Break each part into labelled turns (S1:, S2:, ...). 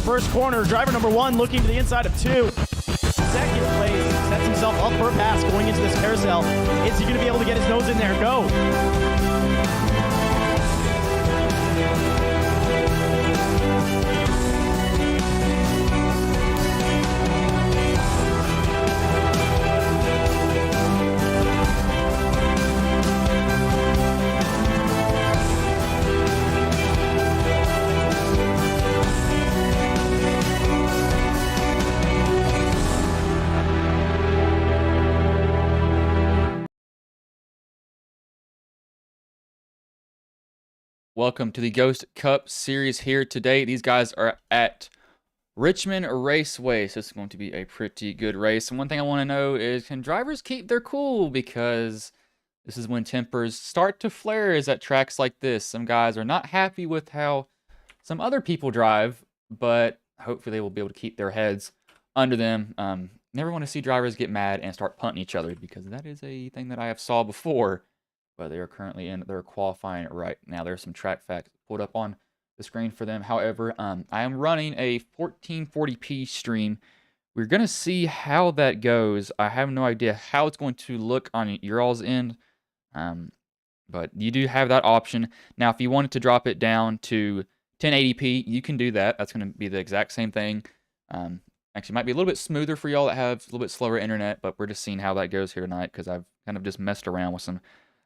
S1: First corner, driver number 1 looking to the inside of 2. Second place, sets himself up for a pass going into this carousel. Is he going to be able to get his nose in there? Go.
S2: Welcome to the Ghost Cup series here today. These guys are at Richmond Raceway, so it's going to be a pretty good race. And one thing I want to know is, can drivers keep their cool? Because this is when tempers start to flare is at tracks like this. Some guys are not happy with how some other people drive, but hopefully they will be able to keep their heads under them. Never want to see drivers get mad and start punting each other, because that is a thing that I have saw before. But they are currently in their qualifying right now. There's some track facts pulled up on the screen for them. However, I am running a 1440p stream. We're going to see how that goes. I have no idea how it's going to look on your all's end. But you do have that option. Now, if you wanted to drop it down to 1080p, you can do that. That's going to be the exact same thing. Actually, might be a little bit smoother for y'all that have a little bit slower internet, but we're just seeing how that goes here tonight, because I've kind of just messed around with some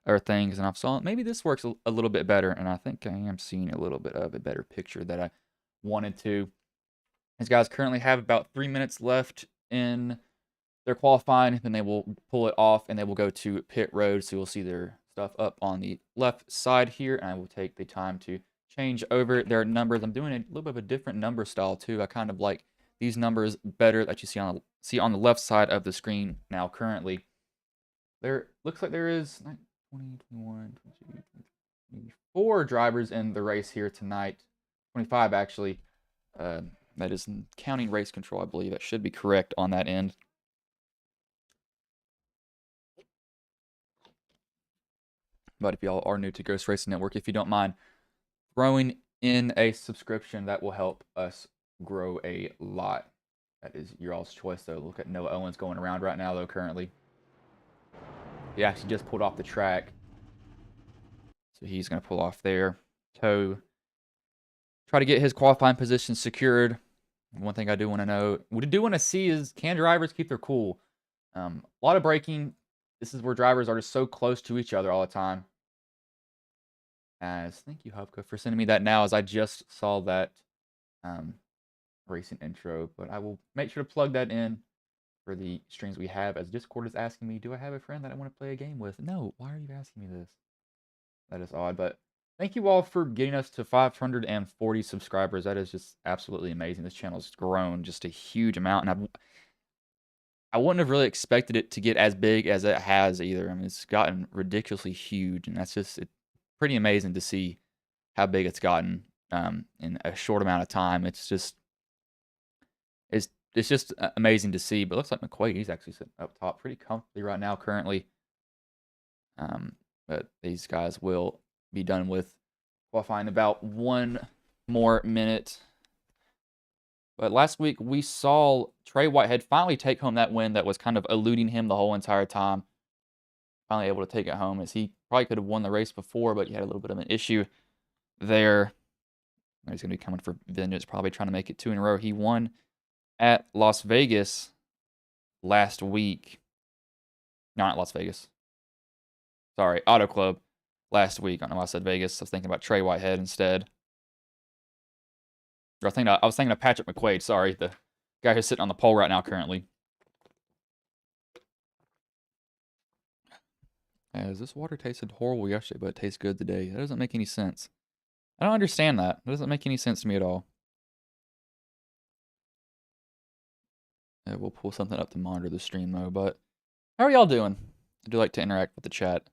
S2: other things, and I've saw maybe this works a little bit better, and I think I am seeing a little bit of a better picture that I wanted to. These guys currently have about 3 minutes left in their qualifying, then they will pull it off, and they will go to pit road, so you'll see their stuff up on the left side here, and I will take the time to change over their numbers. I'm doing a little bit of a different number style, too. I kind of like these numbers better that you see on the left side of the screen now currently. There looks like there is 20, 21, 22, 24 drivers in the race here tonight. 25, actually. That is counting race control, I believe. That should be correct on that end. But if y'all are new to Ghost Racing Network, if you don't mind throwing in a subscription, that will help us grow a lot. That is your all's choice, though. Look at Noah Owens going around right now, though, currently. He actually just pulled off the track. So he's going to pull off there. Try to get his qualifying position secured. One thing I do want to know, what I do want to see is, can drivers keep their cool? A lot of braking. This is where drivers are just so close to each other all the time. Thank you, Hubka, for sending me that now, as I just saw that racing intro. But I will make sure to plug that in for the streams we have, as Discord is asking me, do I have a friend that I want to play a game with? No, why are you asking me this? That is odd, but thank you all for getting us to 540 subscribers. That is just absolutely amazing. This channel has grown just a huge amount, and I wouldn't have really expected it to get as big as it has either. I mean, it's gotten ridiculously huge, and that's just pretty amazing to see how big it's gotten in a short amount of time. It's just amazing to see. But it looks like McQuaid, he's actually sitting up top pretty comfortably right now currently. But these guys will be done with qualifying about 1 more minute. But last week we saw Trey Whitehead finally take home that win that was kind of eluding him the whole entire time. finally able to take it home, as he probably could have won the race before, but he had a little bit of an issue there. He's going to be coming for vengeance, probably trying to make it 2 in a row. He won at Las Vegas last week. No, not Las Vegas. Sorry, Auto Club last week. I don't know why I said Vegas. I was thinking about Trey Whitehead instead. Or I was thinking of Patrick McQuaid. Sorry, the guy who's sitting on the pole right now currently. As this water tasted horrible yesterday, but it tastes good today. That doesn't make any sense. I don't understand that. It doesn't make any sense to me at all. We'll pull something up to monitor the stream though. But how are y'all doing? I do like to interact with the chat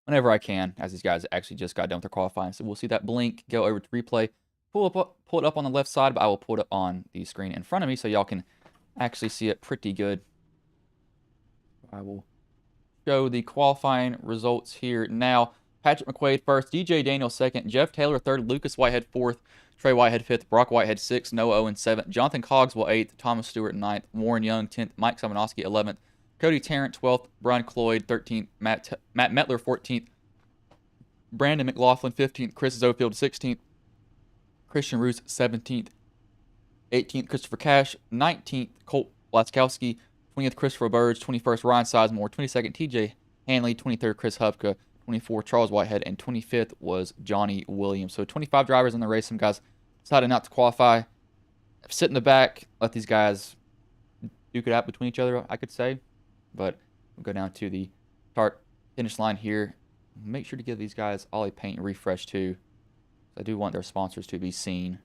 S2: whenever I can, as these guys actually just got done with their qualifying. So we'll see that blink, go over to replay, pull it up on the left side, but I will pull it on the screen in front of me so y'all can actually see it pretty good. I will show the qualifying results here now. Patrick McQuaid first, DJ Daniel second, Jeff Taylor third, Lucas Whitehead fourth, Trey Whitehead fifth, Brock Whitehead sixth, Noah Owen seventh, Jonathan Cogswell eighth, Thomas Stewart ninth, Warren Young 10th, Mike Simonowski 11th, Cody Tarrant 12th, Brian Cloyd 13th, Matt Metler 14th, Brandon McLaughlin 15th, Chris Zofield 16th, Christian Roos 17th, 18th Christopher Cash, 19th Colt Laskowski, 20th Christopher Burge, 21st Ryan Sizemore, 22nd TJ Hanley, 23rd Chris Hupka, 24th Charles Whitehead, and 25th was Johnny Williams. So 25 drivers in the race. Some guys decided not to qualify. Sit in the back, let these guys duke it out between each other, I could say. But we'll go down to the start finish line here. Make sure to give these guys all a paint and refresh too. I do want their sponsors to be seen.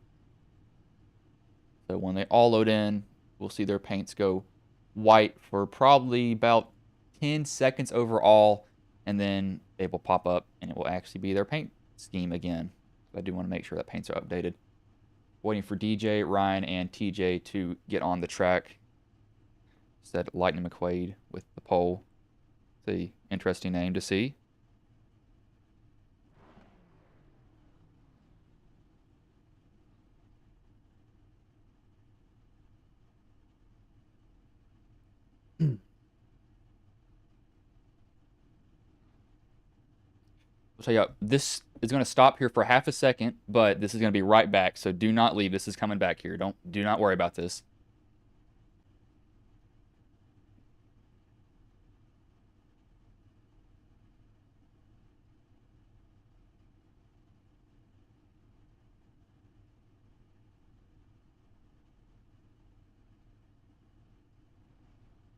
S2: So when they all load in, we'll see their paints go white for probably about 10 seconds overall, and then it will pop up and it will actually be their paint scheme again. So I do want to make sure that paints are updated. Waiting for DJ, Ryan, and TJ to get on the track. Said Lightning McQuaid with the pole. It's an interesting name to see. So yeah, this is going to stop here for half a second, but this is going to be right back. So do not leave. This is coming back here. Do not worry about this.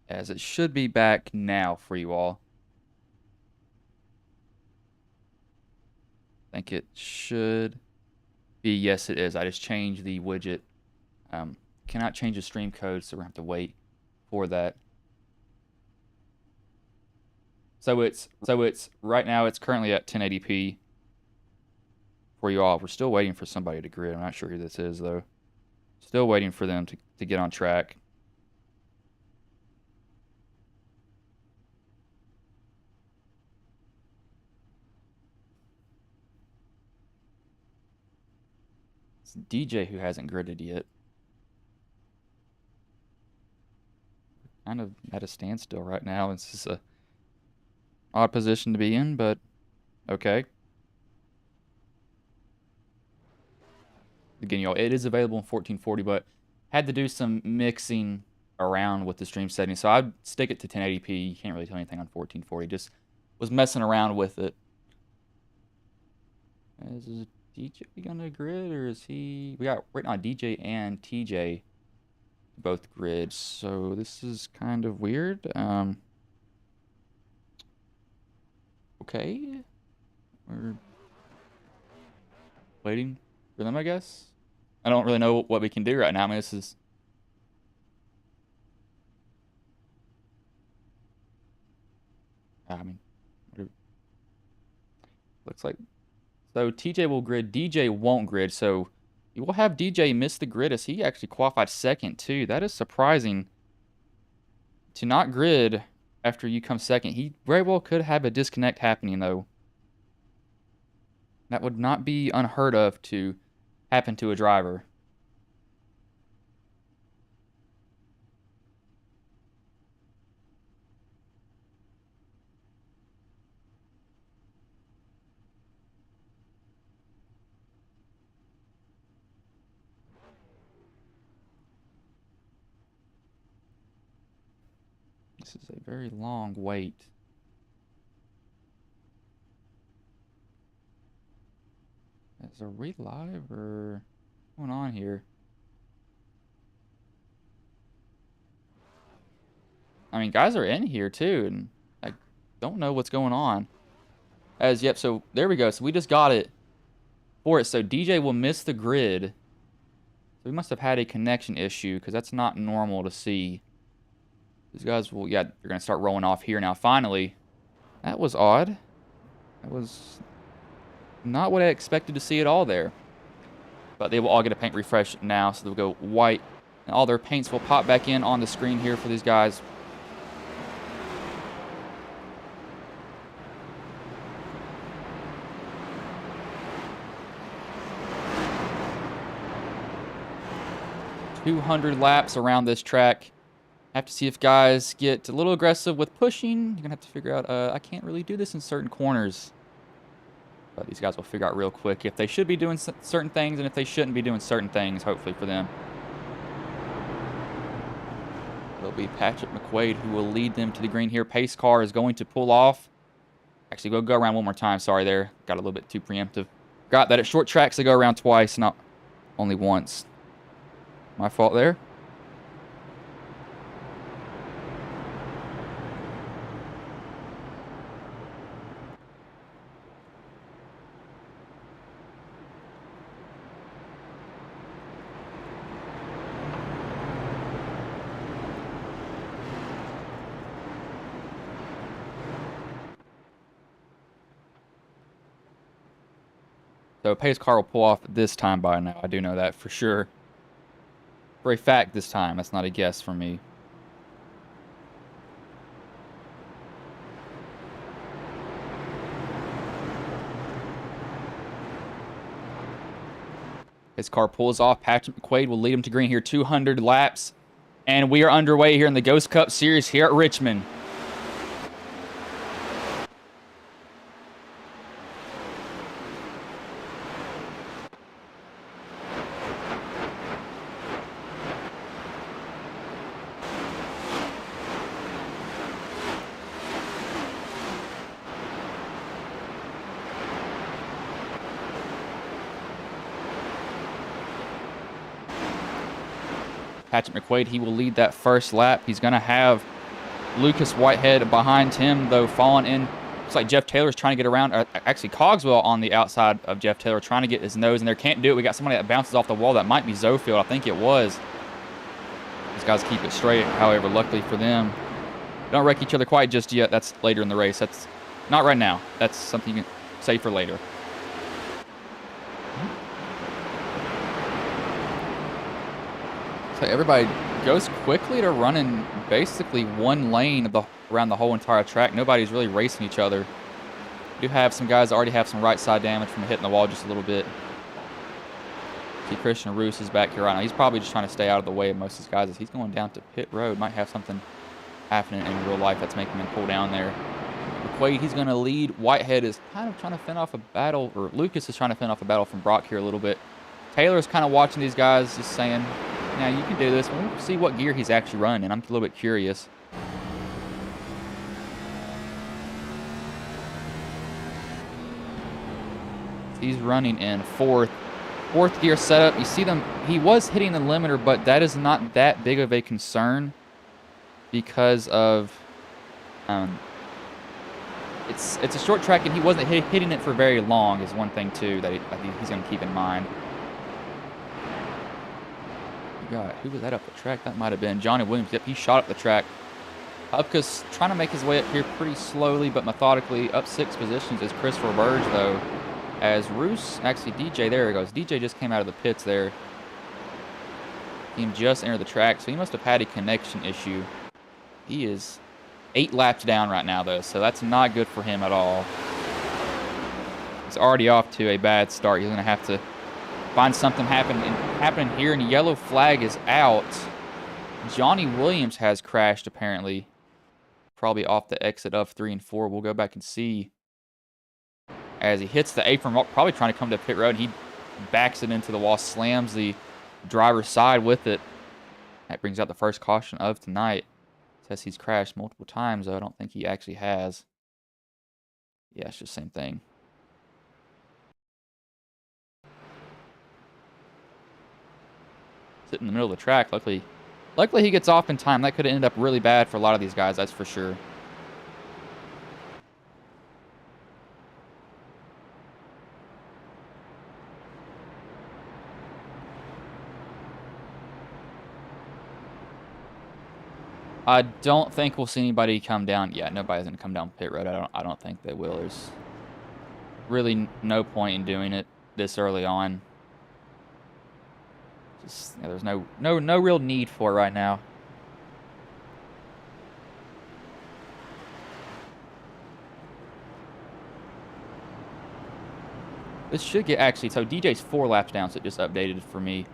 S2: As it should be back now for you all. I think it should be. Yes, it is. I just changed the widget. Cannot change the stream code, so we're going to have to wait for that. So it's right now it's currently at 1080p for you all. We're still waiting for somebody to grid. I'm not sure who this is though. Still waiting for them to get on track. It's DJ who hasn't gridded yet. Kind of at a standstill right now. It's just a odd position to be in, but okay. Again, y'all, it is available in 1440, but had to do some mixing around with the stream settings, so I'd stick it to 1080p. You can't really tell anything on 1440. Just was messing around with it. Is DJ gonna grid, or is he? We got right now DJ and TJ both grid, so this is kind of weird. Okay, we're waiting for them, I guess. I don't really know what we can do right now. I mean, this is... looks like... So TJ will grid, DJ won't grid, so you will have DJ miss the grid as he actually qualified second too. That is surprising to not grid after you come second. He very well could have a disconnect happening though. That would not be unheard of to happen to a driver. This is a very long wait. Are we live or what's going on here? I mean, guys are in here too, and I don't know what's going on. Yep, so there we go. So we just got it for it. So DJ will miss the grid. So we must have had a connection issue because that's not normal to see. These guys will, yeah, they're going to start rolling off here now. Finally, that was odd. That was not what I expected to see at all there. But they will all get a paint refresh now, so they'll go white. And all their paints will pop back in on the screen here for these guys. .200 laps around this track. Have to see if guys get a little aggressive with pushing. You're going to have to figure out, I can't really do this in certain corners. But these guys will figure out real quick if they should be doing certain things and if they shouldn't be doing certain things, hopefully for them. It'll be Patrick McQuaid who will lead them to the green here. Pace car is going to pull off. Actually, go around one more time. Sorry there. Got a little bit too preemptive. Got that at short tracks they go around twice, not only once. My fault there. So pace car will pull off this time by now. I do know that for sure. For a fact this time. That's not a guess from me. His car pulls off. Patrick McQuaid will lead him to green here. 200 laps. And we are underway here in the Ghost Cup Series here at Richmond. Patrick McQuaid, he will lead that first lap. He's going to have Lucas Whitehead behind him, though, falling in. Looks like Jeff Taylor's trying to get around. Actually, Cogswell on the outside of Jeff Taylor, trying to get his nose in there. Can't do it. We got somebody that bounces off the wall. That might be Zofield. I think it was. These guys keep it straight, however, luckily for them. Don't wreck each other quite just yet. That's later in the race. That's not right now. That's something you can save for later. So everybody goes quickly to running basically one lane around the whole entire track. Nobody's really racing each other. You do have some guys that already have some right side damage from hitting the wall just a little bit. See, Christian Roos is back here right now. He's probably just trying to stay out of the way of most of these guys as he's going down to pit road. Might have something happening in real life that's making him pull down there. McQuaid, he's going to lead. Whitehead is kind of trying to fend off a battle, or Lucas is trying to fend off a battle from Brock here a little bit. Taylor's kind of watching these guys, just saying, now you can do this. We'll see what gear he's actually running. I'm a little bit curious. He's running in fourth gear setup. You see them, he was hitting the limiter, but that is not that big of a concern because of it's a short track and he wasn't hitting it for very long is one thing too that he's going to keep in mind. God, who was that up the track? That might have been Johnny Williams. Yep, he shot up the track. Upka's trying to make his way up here pretty slowly but methodically. Up 6 positions is Christopher Burge, though. As Roos, actually DJ, there he goes. DJ just came out of the pits there. He just entered the track, so he must have had a connection issue. He is 8 laps down right now, though, so that's not good for him at all. He's already off to a bad start. He's going to have to find something happening here, and the yellow flag is out. Johnny Williams has crashed, apparently. Probably off the exit of 3 and 4. We'll go back and see. As he hits the apron, probably trying to come to pit road, and he backs it into the wall, slams the driver's side with it. That brings out the first caution of tonight. Says he's crashed multiple times, though. I don't think he actually has. Yeah, it's just the same thing. Sitting in the middle of the track. Luckily he gets off in time. That could have ended up really bad for a lot of these guys, that's for sure. I don't think we'll see anybody come down. Yeah, nobody's gonna come down pit road. I don't think they will. There's really no point in doing it this early on. Just, yeah, there's no real need for it right now. This should get actually. So DJ's 4 laps down. So it just updated for me.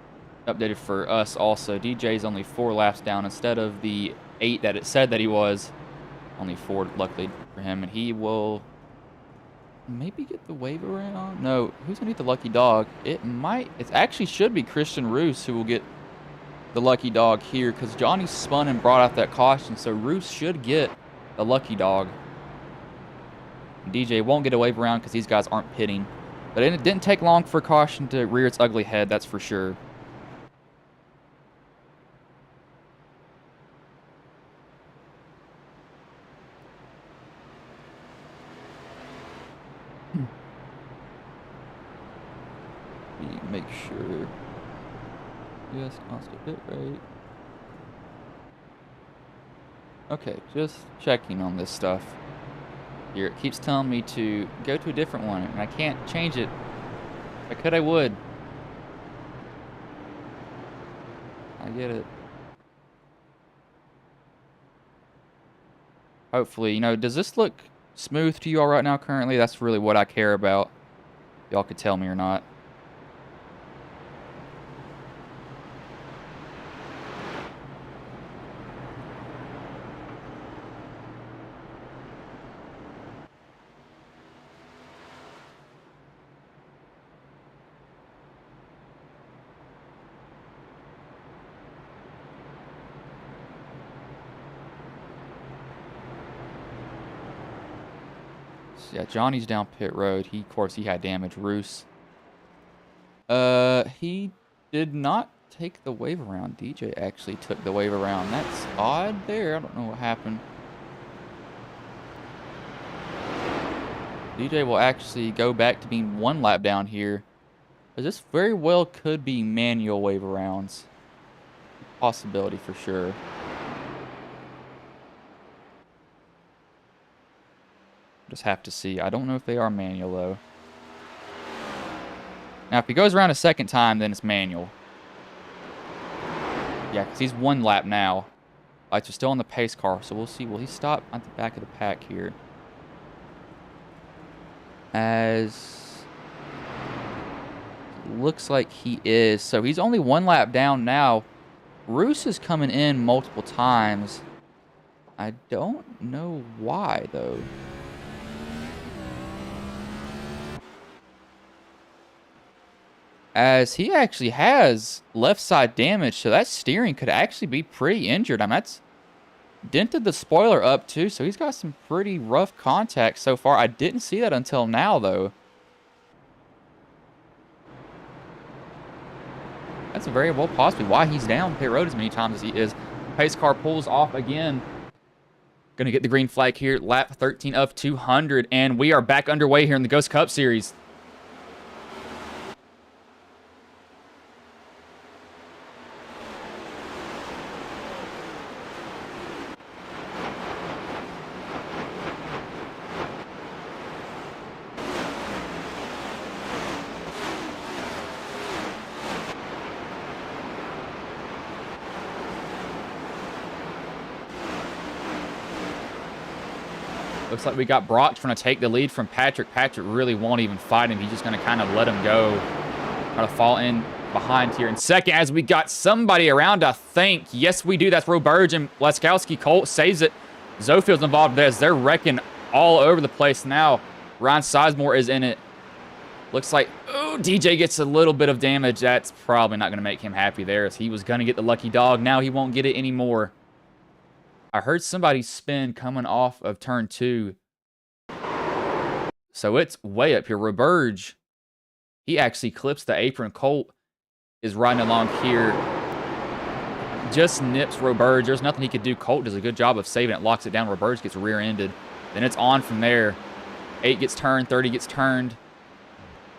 S2: Updated for us also. DJ's only 4 laps down instead of the 8 that it said that he was. Only 4, luckily for him, and he will maybe get the wave around. No, who's gonna get the lucky dog? It actually should be Christian Roos who will get the lucky dog here, because Johnny spun and brought out that caution, so Roos should get the lucky dog. DJ won't get a wave around because these guys aren't pitting, but it didn't take long for caution to rear its ugly head, that's for sure. Make sure. Yes, constant bit rate. Okay, just checking on this stuff. Here, it keeps telling me to go to a different one, and I can't change it. If I could, I would. I get it. Hopefully, you know, does this look smooth to you all right now currently? That's really what I care about. Y'all could tell me or not. Yeah, Johnny's down pit road. Of course, he had damage. Roos. He did not take the wave around. DJ actually took the wave around. That's odd there. I don't know what happened. DJ will actually go back to being 1 lap down here. But this very well could be manual wave arounds. Possibility for sure. Just have to see. I don't know if they are manual, though. Now, if he goes around a second time, then it's manual. Yeah, because he's 1 lap now. Lights are still on the pace car, so we'll see. Will he stop at the back of the pack here? As looks like he is. So he's only 1 lap down now. Roos is coming in multiple times. I don't know why, though. As he actually has left side damage, so that steering could actually be pretty injured. I mean, that's dented the spoiler up too, so he's got some pretty rough contact so far. I didn't see that until now, though. That's a very well possibly why he's down pit road as many times as he is. Pace car pulls off again. Gonna get the green flag here, lap 13 of 200, and we are back underway here in the Ghost Cup Series. Looks like we got Brock trying to take the lead from Patrick. Patrick really won't even fight him. He's just going to kind of let him go. Try to fall in behind here in second as we got somebody around, I think. Yes, we do. That's Roberge and Laskowski. Colt saves it. Zofield's involved there as they're wrecking all over the place now. Ryan Sizemore is in it. Looks like, oh, DJ gets a little bit of damage. That's probably not going to make him happy there as he was going to get the lucky dog. Now he won't get it anymore. I heard somebody spin coming off of turn 2. So it's way up here. Roberge, he actually clips the apron. Colt is riding along here. Just nips Roberge. There's nothing he could do. Colt does a good job of saving it, locks it down. Roberge gets rear-ended. Then it's on from there. 8 gets turned, 30 gets turned.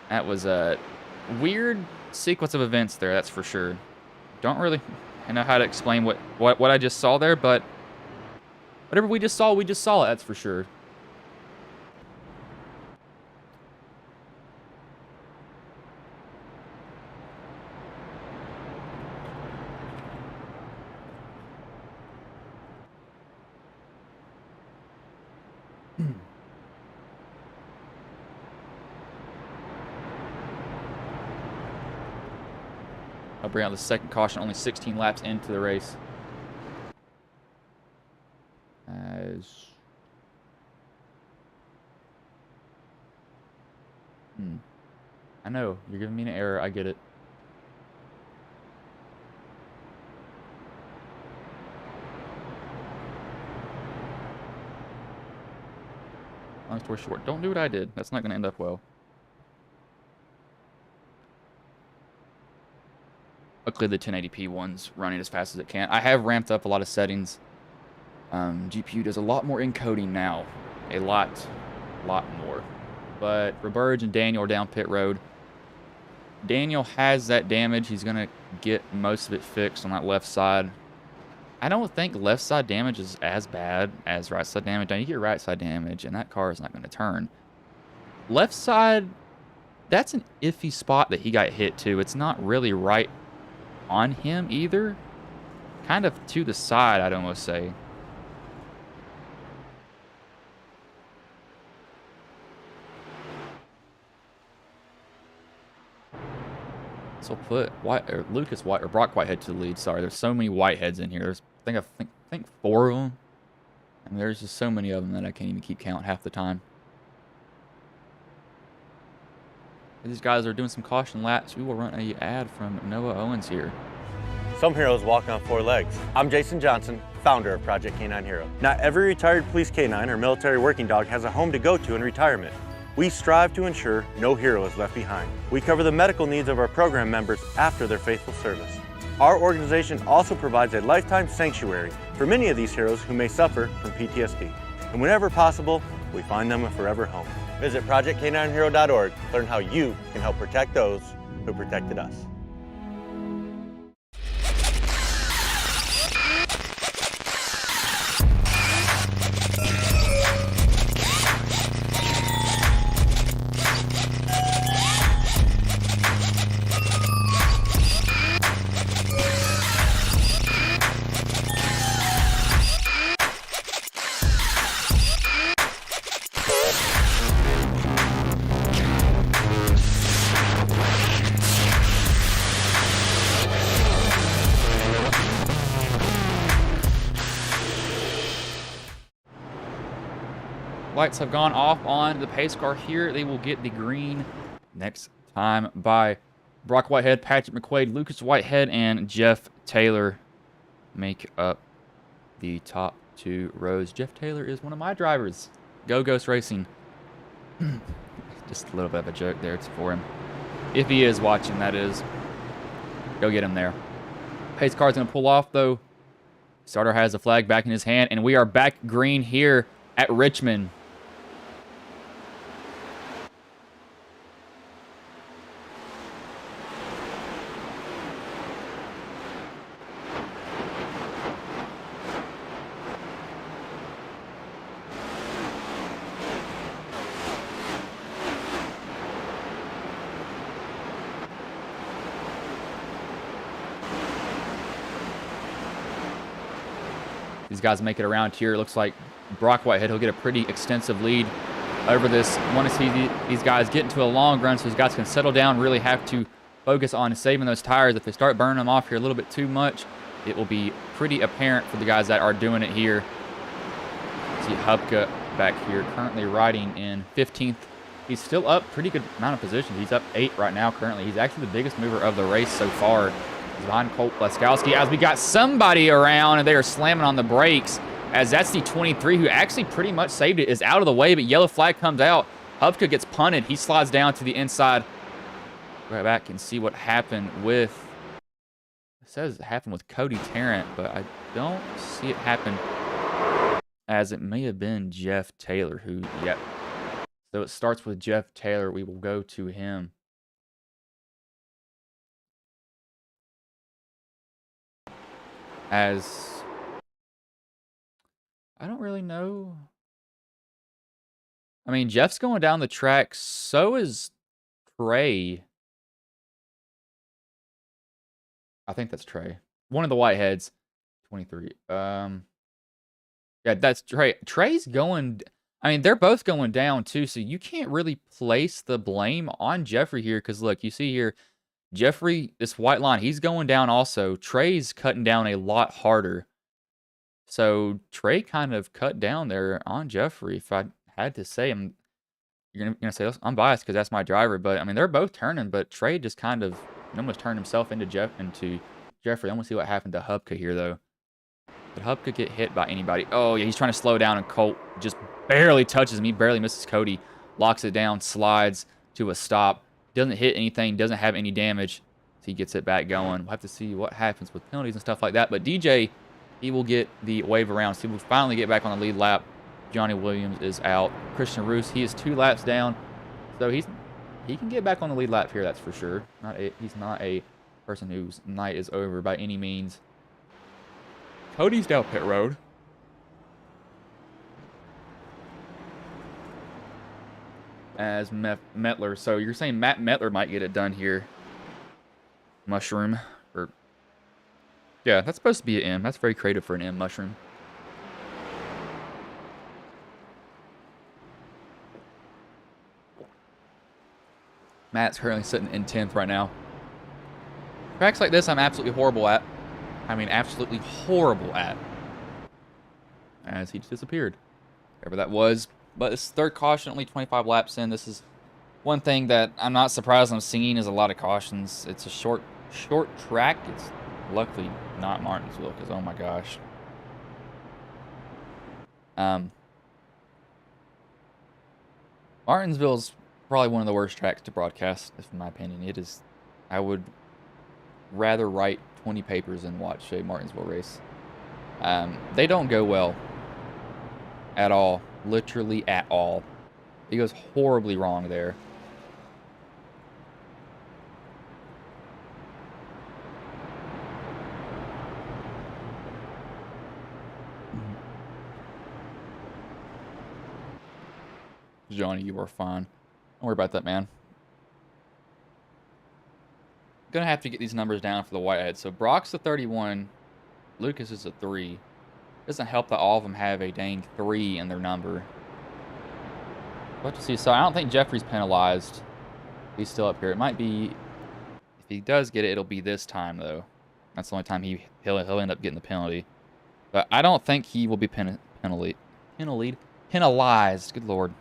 S2: That was a weird sequence of events there, that's for sure. Don't really know how to explain what I just saw there, but whatever we just saw it, that's for sure. I'll bring out the second caution, only 16 laps into the race. I know, you're giving me an error, I get it. Long story short, don't do what I did. That's not going to end up well. Luckily, the 1080p one's running as fast as it can. I have ramped up a lot of settings. GPU does a lot more encoding now. A lot more. But Roberge and Daniel are down pit road. Daniel has that damage. He's going to get most of it fixed on that left side. I don't think left side damage is as bad as right side damage. Now, you get right side damage, and that car is not going to turn. Left side, that's an iffy spot that he got hit to. It's not really right on him either. Kind of to the side, I'd almost say. So put Lucas White or Brock Whitehead to the lead. Sorry, there's so many Whiteheads in here. There's I think 4 of them. And there's just so many of them that I can't even keep count half the time. These guys are doing some caution laps. We will run an ad from Noah Owens here.
S3: Some heroes walk on 4 legs. I'm Jason Johnson, founder of Project K9 Hero. Not every retired police K9 or military working dog has a home to go to in retirement. We strive to ensure no hero is left behind. We cover the medical needs of our program members after their faithful service. Our organization also provides a lifetime sanctuary for many of these heroes who may suffer from PTSD. And whenever possible, we find them a forever home. Visit ProjectK9Hero.org. Learn how you can help protect those who protected us.
S2: Lights have gone off on the pace car here. They will get the green next time by Brock Whitehead, Patrick McQuaid, Lucas Whitehead, and Jeff Taylor make up the top 2 rows. Jeff Taylor is one of my drivers. Go Ghost Racing. Just a little bit of a joke there for him. If he is watching, that is. Go get him there. Pace car's going to pull off, though. Starter has the flag back in his hand, and we are back green here at Richmond. These guys make it around here. It looks like Brock Whitehead, he'll get a pretty extensive lead over this. Want to see these guys get into a long run so these guys can settle down, really have to focus on saving those tires. If they start burning them off here a little bit too much, it will be pretty apparent for the guys that are doing it here. See Hupka back here currently riding in 15th. He's still up pretty good amount of positions. He's up 8 right now currently. He's actually the biggest mover of the race so far. He's behind Colt Laskowski as we got somebody around and they are slamming on the brakes. as that's the 23 who actually pretty much saved it, is out of the way, but yellow flag comes out. Hubka gets punted. He slides down to the inside. Right back and see what happened with, it says it happened with Cody Tarrant, but I don't see it happen, as it may have been Jeff Taylor who, yep. So it starts with Jeff Taylor. We will go to him. As I don't really know. I mean, Jeff's going down the track. So is Trey. I think that's Trey. One of the Whiteheads. 23. Yeah, that's Trey. Trey's going. I mean, they're both going down too, so you can't really place the blame on Jeffrey here. Because look, you see here, Jeffrey, this white line, he's going down also. Trey's cutting down a lot harder. So Trey kind of cut down there on Jeffrey. If I had to say, you're gonna say I'm biased because that's my driver, but I mean they're both turning, but Trey just kind of almost turned himself into Jeffrey. I'm gonna see what happened to Hubka here though. Did Hubka get hit by anybody? Oh yeah, he's trying to slow down, and Colt just barely touches him. He barely misses Cody, locks it down, slides to a stop. Doesn't hit anything, doesn't have any damage. So he gets it back going. We'll have to see what happens with penalties and stuff like that. But DJ, he will get the wave around. So he will finally get back on the lead lap. Johnny Williams is out. Christian Roos, he is 2 laps down. So he can get back on the lead lap here, that's for sure. He's not a person whose night is over by any means. Cody's down pit road. As Metler. So you're saying Matt Metler might get it done here. Mushroom. Or yeah, that's supposed to be an M. That's very creative for an M, Mushroom. Matt's currently sitting in 10th right now. Tracks like this I'm absolutely horrible at. I mean, absolutely horrible at. As he just disappeared. Whatever that was. But it's third caution, only 25 laps in. This is one thing that I'm not surprised I'm seeing is a lot of cautions. It's a short track. It's luckily not Martinsville, because oh my gosh. Martinsville's probably one of the worst tracks to broadcast, in my opinion. It is. I would rather write 20 papers and watch a Martinsville race. They don't go well at all. Literally at all. It goes horribly wrong there. Johnny, you are fine. Don't worry about that, man. Gonna have to get these numbers down for the Whitehead. So Brock's a 31. Lucas is a 3. Doesn't help that all of them have a dang 3 in their number. What to see? So I don't think Jeffrey's penalized. He's still up here. It might be, if he does get it, it'll be this time though. That's the only time he'll end up getting the penalty. But I don't think he will be penalized. Good lord.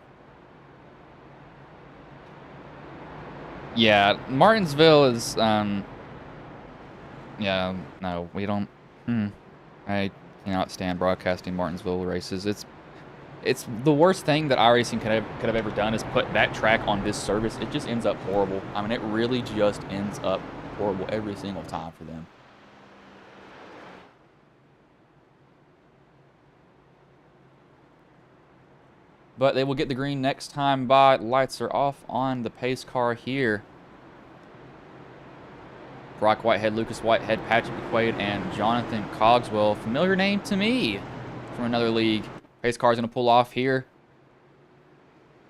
S2: Yeah, Martinsville is yeah, no, we don't. I cannot stand broadcasting Martinsville races. It's the worst thing that iRacing could have ever done is put that track on this service. It just ends up horrible. I mean, it really just ends up horrible every single time for them. But they will get the green next time by. Lights are off on the pace car here. Brock Whitehead, Lucas Whitehead, Patrick McQuaid, and Jonathan Cogswell. Familiar name to me from another league. Pace car's going to pull off here.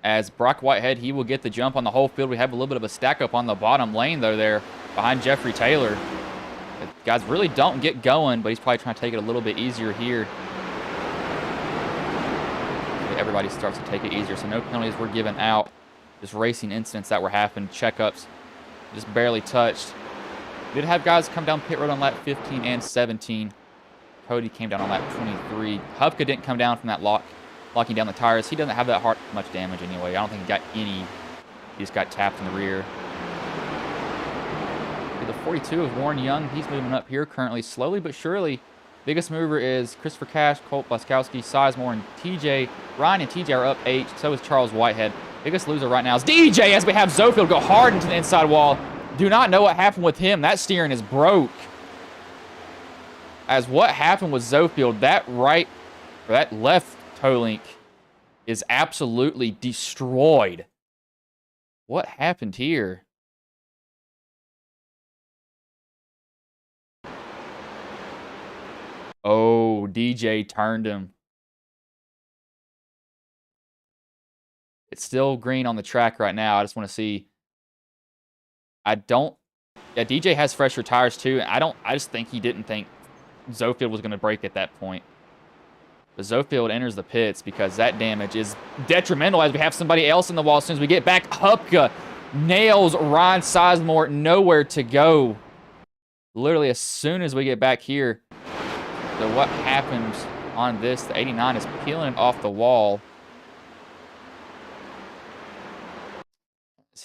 S2: As Brock Whitehead, he will get the jump on the whole field. We have a little bit of a stack up on the bottom lane, though, there behind Jeffrey Taylor. The guys really don't get going, but he's probably trying to take it a little bit easier here. Everybody starts to take it easier, so no penalties were given out. Just racing incidents that were happening, checkups, just barely touched. Did have guys come down pit road on lap 15 and 17. Cody came down on lap 23. Hubka didn't come down from that locking down the tires. He doesn't have that much damage anyway. I don't think he got any. He just got tapped in the rear. The 42 of Warren Young, he's moving up here currently, slowly but surely. Biggest mover is Christopher Cash, Colt Blaskowski, Sizemore, and TJ. Ryan and TJ are up 8. So is Charles Whitehead. Biggest loser right now is DJ, as we have Zofield go hard into the inside wall. Do not know what happened with him. That steering is broke. As what happened with Zofield, that left toe link is absolutely destroyed. What happened here? Oh, DJ turned him. It's still green on the track right now. I just want to see. Yeah, DJ has fresher tires too. I just think he didn't think Zofield was going to break at that point. But Zofield enters the pits because that damage is detrimental as we have somebody else in the wall as soon as we get back. Hupka nails Ryan Sizemore, nowhere to go. Literally as soon as we get back here. So what happens on this? The 89 is peeling it off the wall.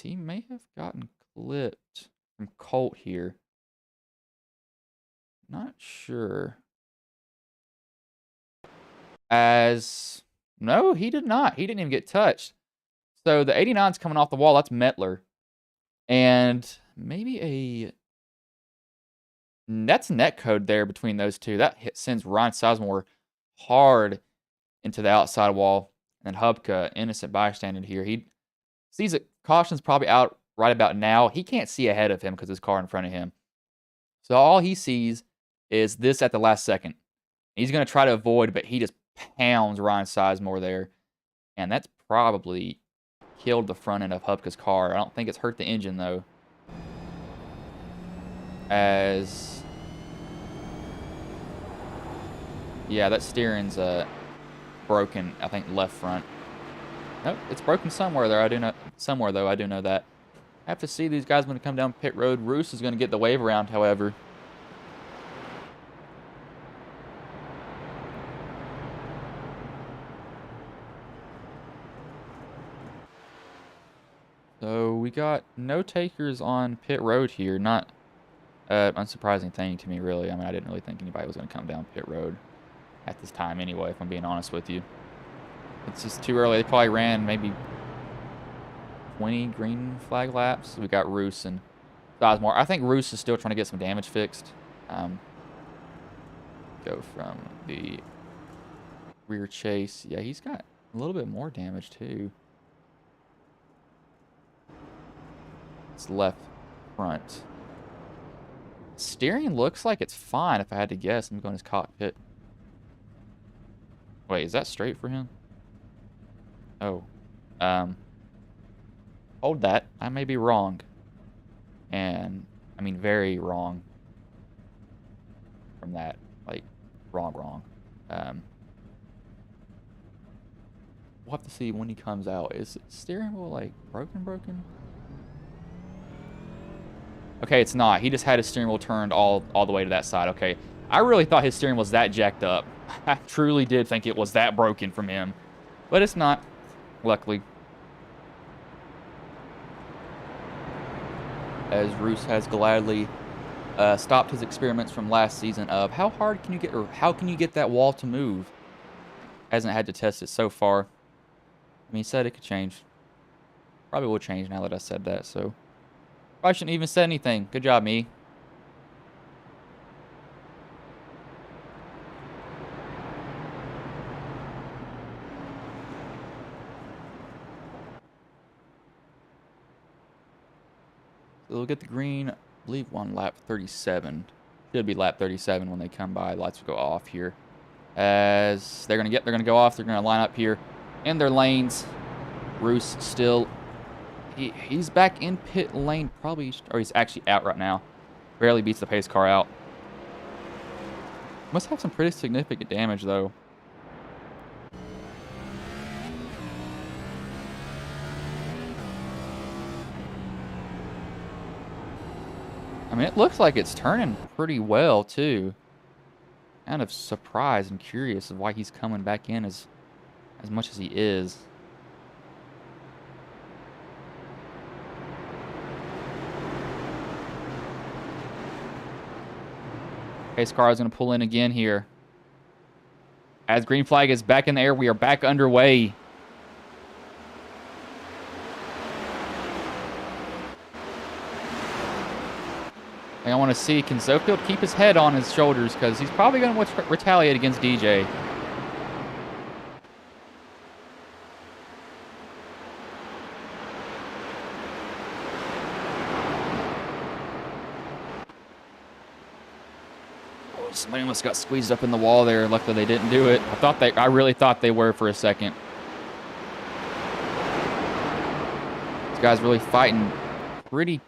S2: He may have gotten clipped from Colt here. Not sure. No, he did not. He didn't even get touched. So the 89's coming off the wall. That's Mettler. And maybe that's net code there between those two. That sends Ryan Sizemore hard into the outside wall. And Hubka, innocent bystander here. He sees it. Caution's probably out right about now. He can't see ahead of him because his car in front of him. So all he sees is this at the last second. He's going to try to avoid, but he just pounds Ryan Sizemore there. And that's probably killed the front end of Hupka's car. I don't think it's hurt the engine, though. Yeah, that steering's broken, I think, left front. Nope, it's broken somewhere there. I do know that. I have to see these guys when they come down pit road. Roos is going to get the wave around, however. So we got no takers on pit road here. Not unsurprising thing to me, really. I mean, I didn't really think anybody was going to come down pit road at this time anyway, if I'm being honest with you. It's just too early. They probably ran maybe 20 green flag laps. We got Roos and Sizemore. I think Roos is still trying to get some damage fixed. Go from the rear chase. Yeah, he's got a little bit more damage too. It's left front. Steering looks like it's fine if I had to guess. I'm going to his cockpit. Wait, is that straight for him? Oh. Hold that. I may be wrong. And, I mean, very wrong. From that. Like, wrong. We'll have to see when he comes out. Is steering wheel, like, broken? Okay, it's not. He just had his steering wheel turned all the way to that side. Okay. I really thought his steering was that jacked up. I truly did think it was that broken from him. But it's not. Luckily. As Roos has gladly stopped his experiments from last season of how hard can you get, or how can you get that wall to move? Hasn't had to test it so far. I mean, he said it could change. Probably will change now that I said that, so. Probably shouldn't even say anything. Good job, me. So they'll get the green, I believe, on lap 37. Should be lap 37 when they come by. Lights will go off here. As they're gonna go off. They're gonna line up here in their lanes. Roos still, he's back in pit lane, probably, or he's actually out right now. Barely beats the pace car out. Must have some pretty significant damage though. I mean, it looks like it's turning pretty well, too. Kind of surprised and curious of why he's coming back in as much as he is. Pace car is going to pull in again here. As green flag is back in the air, we are back underway. I want to see, can Zofield keep his head on his shoulders? Because he's probably going to retaliate against DJ. Oh, somebody almost got squeezed up in the wall there. Luckily, they didn't do it. I really thought they were for a second. These guys really fighting pretty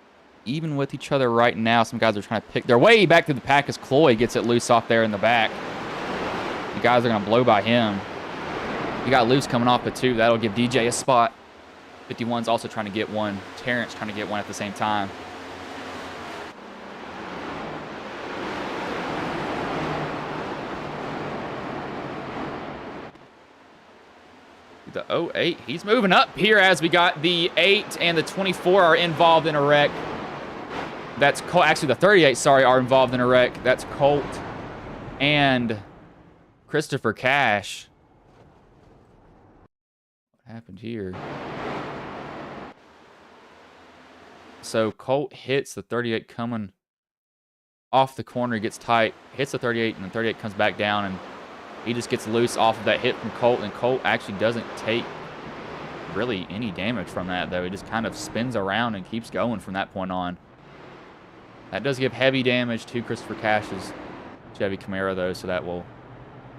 S2: even with each other right now. Some guys are trying to pick their way back to the pack as Cloyd gets it loose off there in the back. The guys are going to blow by him. He got loose coming off the 2. That'll give DJ a spot. 51's also trying to get one. Terrence trying to get one at the same time. The 08, he's moving up here as we got the 8 and the 24 are involved in a wreck. That's Colt. Actually, the 38, sorry, are involved in a wreck. That's Colt and Christopher Cash. What happened here? So Colt hits the 38 coming off the corner. He gets tight, hits the 38, and the 38 comes back down, and he just gets loose off of that hit from Colt, and Colt actually doesn't take really any damage from that, though. He just kind of spins around and keeps going from that point on. That does give heavy damage to Christopher Cash's Chevy Camaro, though, so that will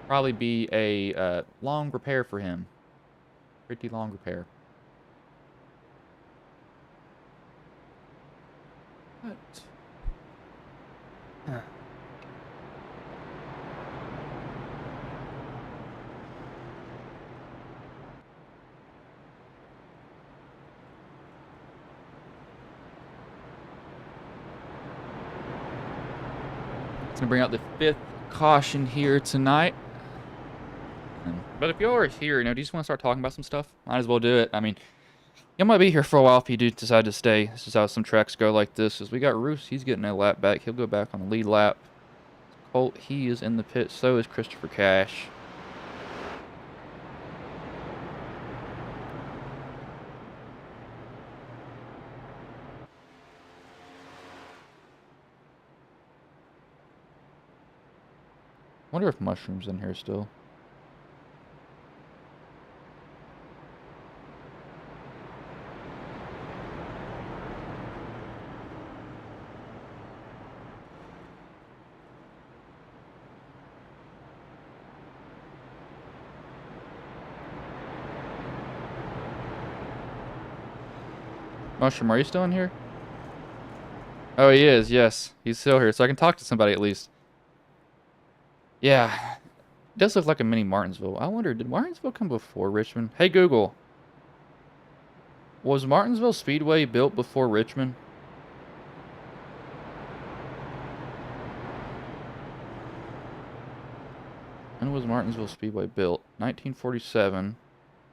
S2: probably be a long repair for him. Pretty long repair. What? Going to bring out the 5th caution here tonight. But if you are here, do you just want to start talking about some stuff? Might as well do it. I mean, you might be here for a while if you do decide to stay. This is how some tracks go like this. As we got Roos, he's getting a lap back. He'll go back on the lead lap. Colt, he is in the pit. So is Christopher Cash. Wonder if Mushroom's in here still. Mushroom, are you still in here? Oh, he is, yes. He's still here, so I can talk to somebody at least. Yeah, it does look like a mini Martinsville. I wonder, did Martinsville come before Richmond? Hey, Google. Was Martinsville Speedway built before Richmond? When was Martinsville Speedway built? 1947.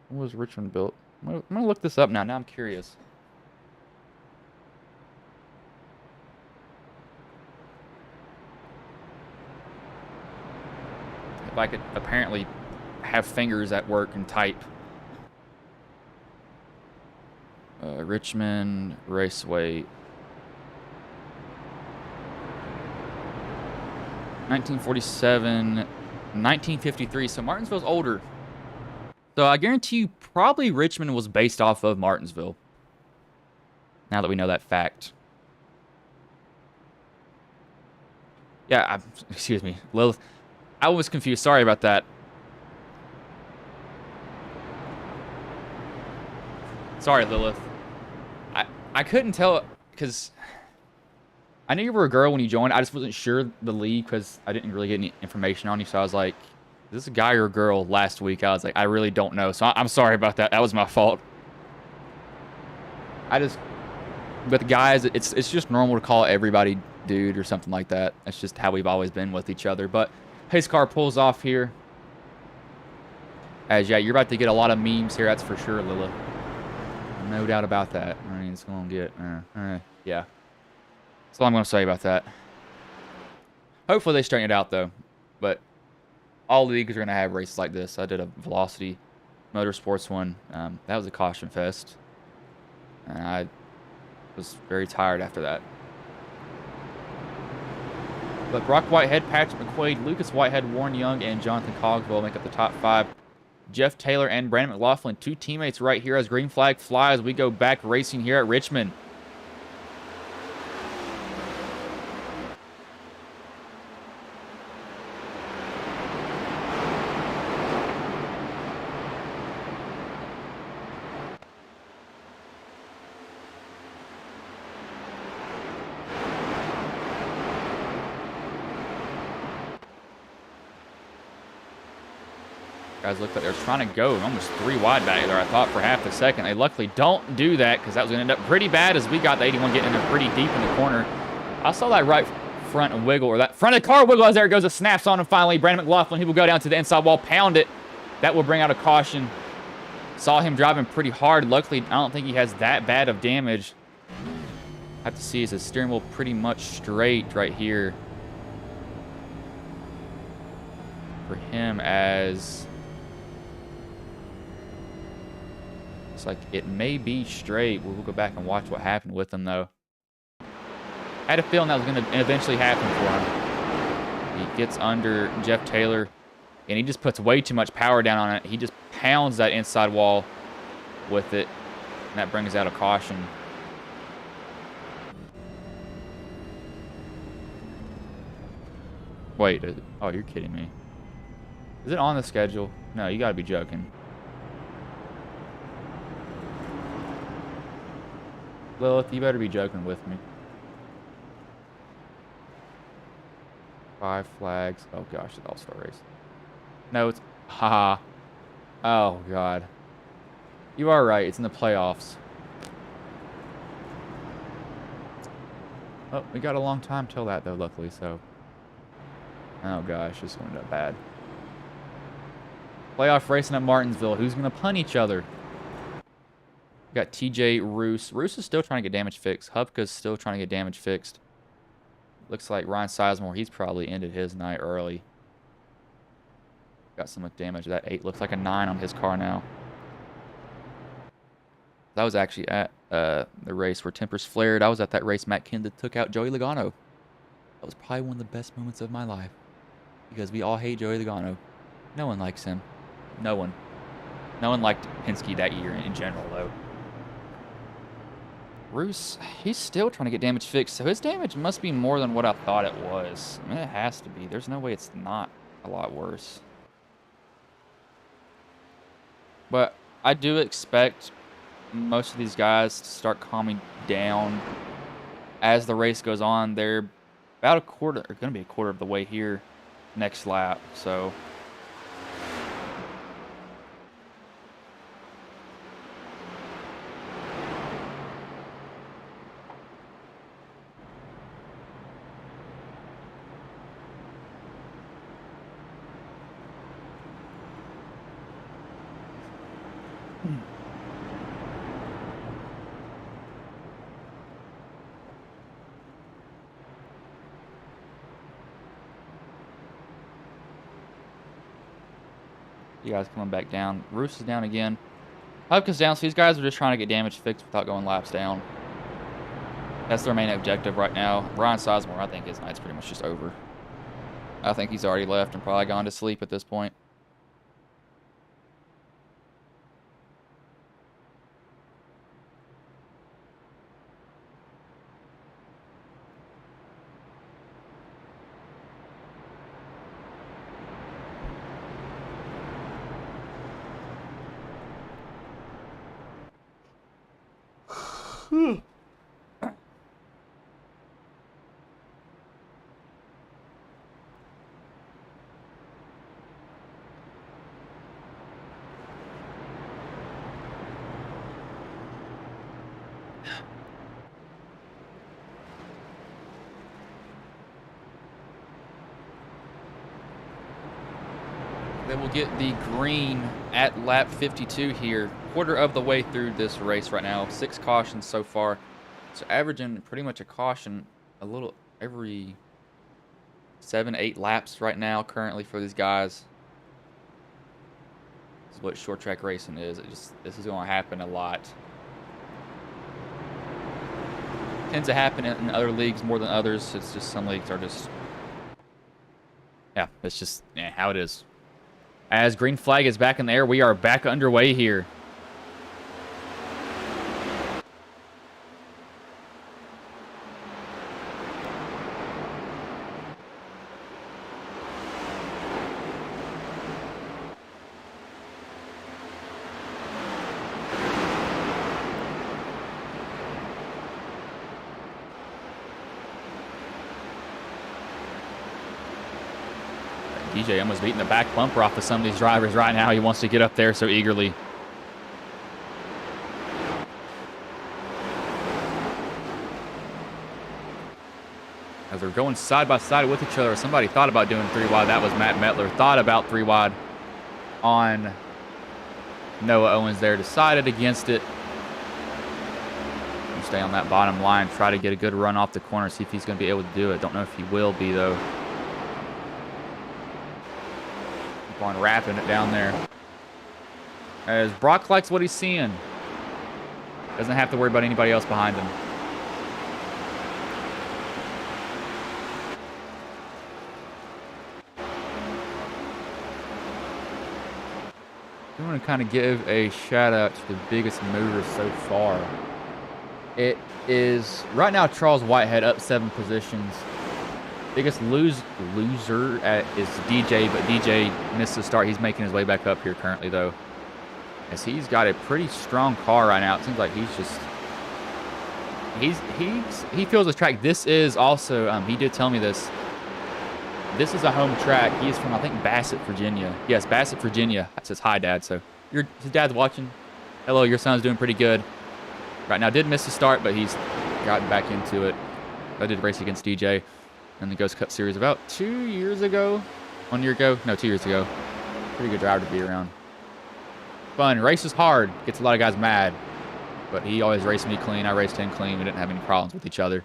S2: When was Richmond built? I'm going to look this up now. Now I'm curious. I could apparently have fingers at work and type. Richmond Raceway. 1947, 1953. So Martinsville's older. So I guarantee you probably Richmond was based off of Martinsville. Now that we know that fact. Yeah, excuse me. Lilith. I was confused. Sorry about that. Sorry, Lilith. I couldn't tell because I knew you were a girl when you joined. I just wasn't sure the league because I didn't really get any information on you. So I was like, is this a guy or a girl last week? I was like, I really don't know. So I'm sorry about that. That was my fault. But the guys, it's just normal to call everybody dude or something like that. That's just how we've always been with each other. But pace car pulls off here. As yeah, you're about to get a lot of memes here. That's for sure, Lilith. No doubt about that. I mean, it's going to get, yeah. That's all I'm going to say about that. Hopefully they straighten it out, though. But all leagues are going to have races like this. I did a Velocity Motorsports one. That was a caution fest. And I was very tired after that. But Brock Whitehead, Patrick McQuaid, Lucas Whitehead, Warren Young, and Jonathan Cogswell make up the top 5. Jeff Taylor and Brandon McLaughlin, 2 teammates right here as green flag flies. We go back racing here at Richmond. Guys looked like they were trying to go almost 3 wide back there, I thought, for half a second. They luckily don't do that because that was going to end up pretty bad as we got the 81 getting in there pretty deep in the corner. I saw that right front wiggle, or that front of the car wiggle as there it goes. It snaps on him finally. Brandon McLaughlin, he will go down to the inside wall, pound it. That will bring out a caution. Saw him driving pretty hard. Luckily, I don't think he has that bad of damage. I have to see, is his steering wheel pretty much straight right here for him as... It's like it may be straight. We'll go back and watch what happened with him, though. Had a feeling that was going to eventually happen for him. He gets under Jeff Taylor, and he just puts way too much power down on it. He just pounds that inside wall with it, and that brings out a caution. Wait, oh, you're kidding me. Is it on the schedule? No, you got to be joking. Lilith, you better be joking with me. 5 flags. Oh gosh, it's all-star race. No, it's... Haha. Oh god. You are right, it's in the playoffs. Oh, we got a long time till that though, luckily, so... Oh gosh, this went up bad. Playoff racing at Martinsville. Who's gonna pun each other? We got TJ Roos. Roos is still trying to get damage fixed. Hupka's still trying to get damage fixed. Looks like Ryan Sizemore, he's probably ended his night early. Got some damage. That 8 looks like a 9 on his car now. That was actually at the race where tempers flared. I was at that race Matt Kenda took out Joey Logano. That was probably one of the best moments of my life. Because we all hate Joey Logano. No one likes him. No one. No one liked Penske that year in general, though. Roos, he's still trying to get damage fixed, so his damage must be more than what I thought it was. I mean, it has to be. There's no way it's not a lot worse. But I do expect most of these guys to start calming down as the race goes on. They're about going to be a quarter of the way here next lap, so... You guys coming back down. Roos is down again. Hupka's down, so these guys are just trying to get damage fixed without going laps down. That's their main objective right now. Ryan Sizemore, I think his night's pretty much just over. I think he's already left and probably gone to sleep at this point. Then we'll get the green at lap 52 here. Quarter of the way through this race right now. 6 cautions so far. So averaging pretty much a caution a little every 7, 8 laps right now currently for these guys. This is what short track racing is. This is going to happen a lot. Tends to happen in other leagues more than others. It's just some leagues are just, yeah, it's just how it is. As green flag is back in the air, we are back underway here. DJ almost beating the back bumper off of some of these drivers right now. He wants to get up there so eagerly. As they're going side by side with each other, somebody thought about doing 3 wide. That was Matt Metler. Thought about 3 wide on Noah Owens there. Decided against it. Stay on that bottom line. Try to get a good run off the corner. See if he's going to be able to do it. Don't know if he will be, though. On wrapping it down there. As Brock likes what he's seeing. Doesn't have to worry about anybody else behind him. I want to kind of give a shout out to the biggest mover so far. It is right now Charles Whitehead up 7 positions. Biggest loser is DJ, but DJ missed the start. He's making his way back up here currently, though, as he's got a pretty strong car right now. It seems like he's just he feels his track. This is also he did tell me this. This is a home track. He is from, I think, Bassett, Virginia. Yes, Bassett, Virginia. That says hi, Dad. So his dad's watching. Hello, your son's doing pretty good right now. Did miss the start, but he's gotten back into it. I did race against DJ in the Ghost Cup Series about 2 years ago. 1 year ago? No, 2 years ago. Pretty good driver to be around. Fun. Races hard. Gets a lot of guys mad. But he always raced me clean. I raced him clean. We didn't have any problems with each other.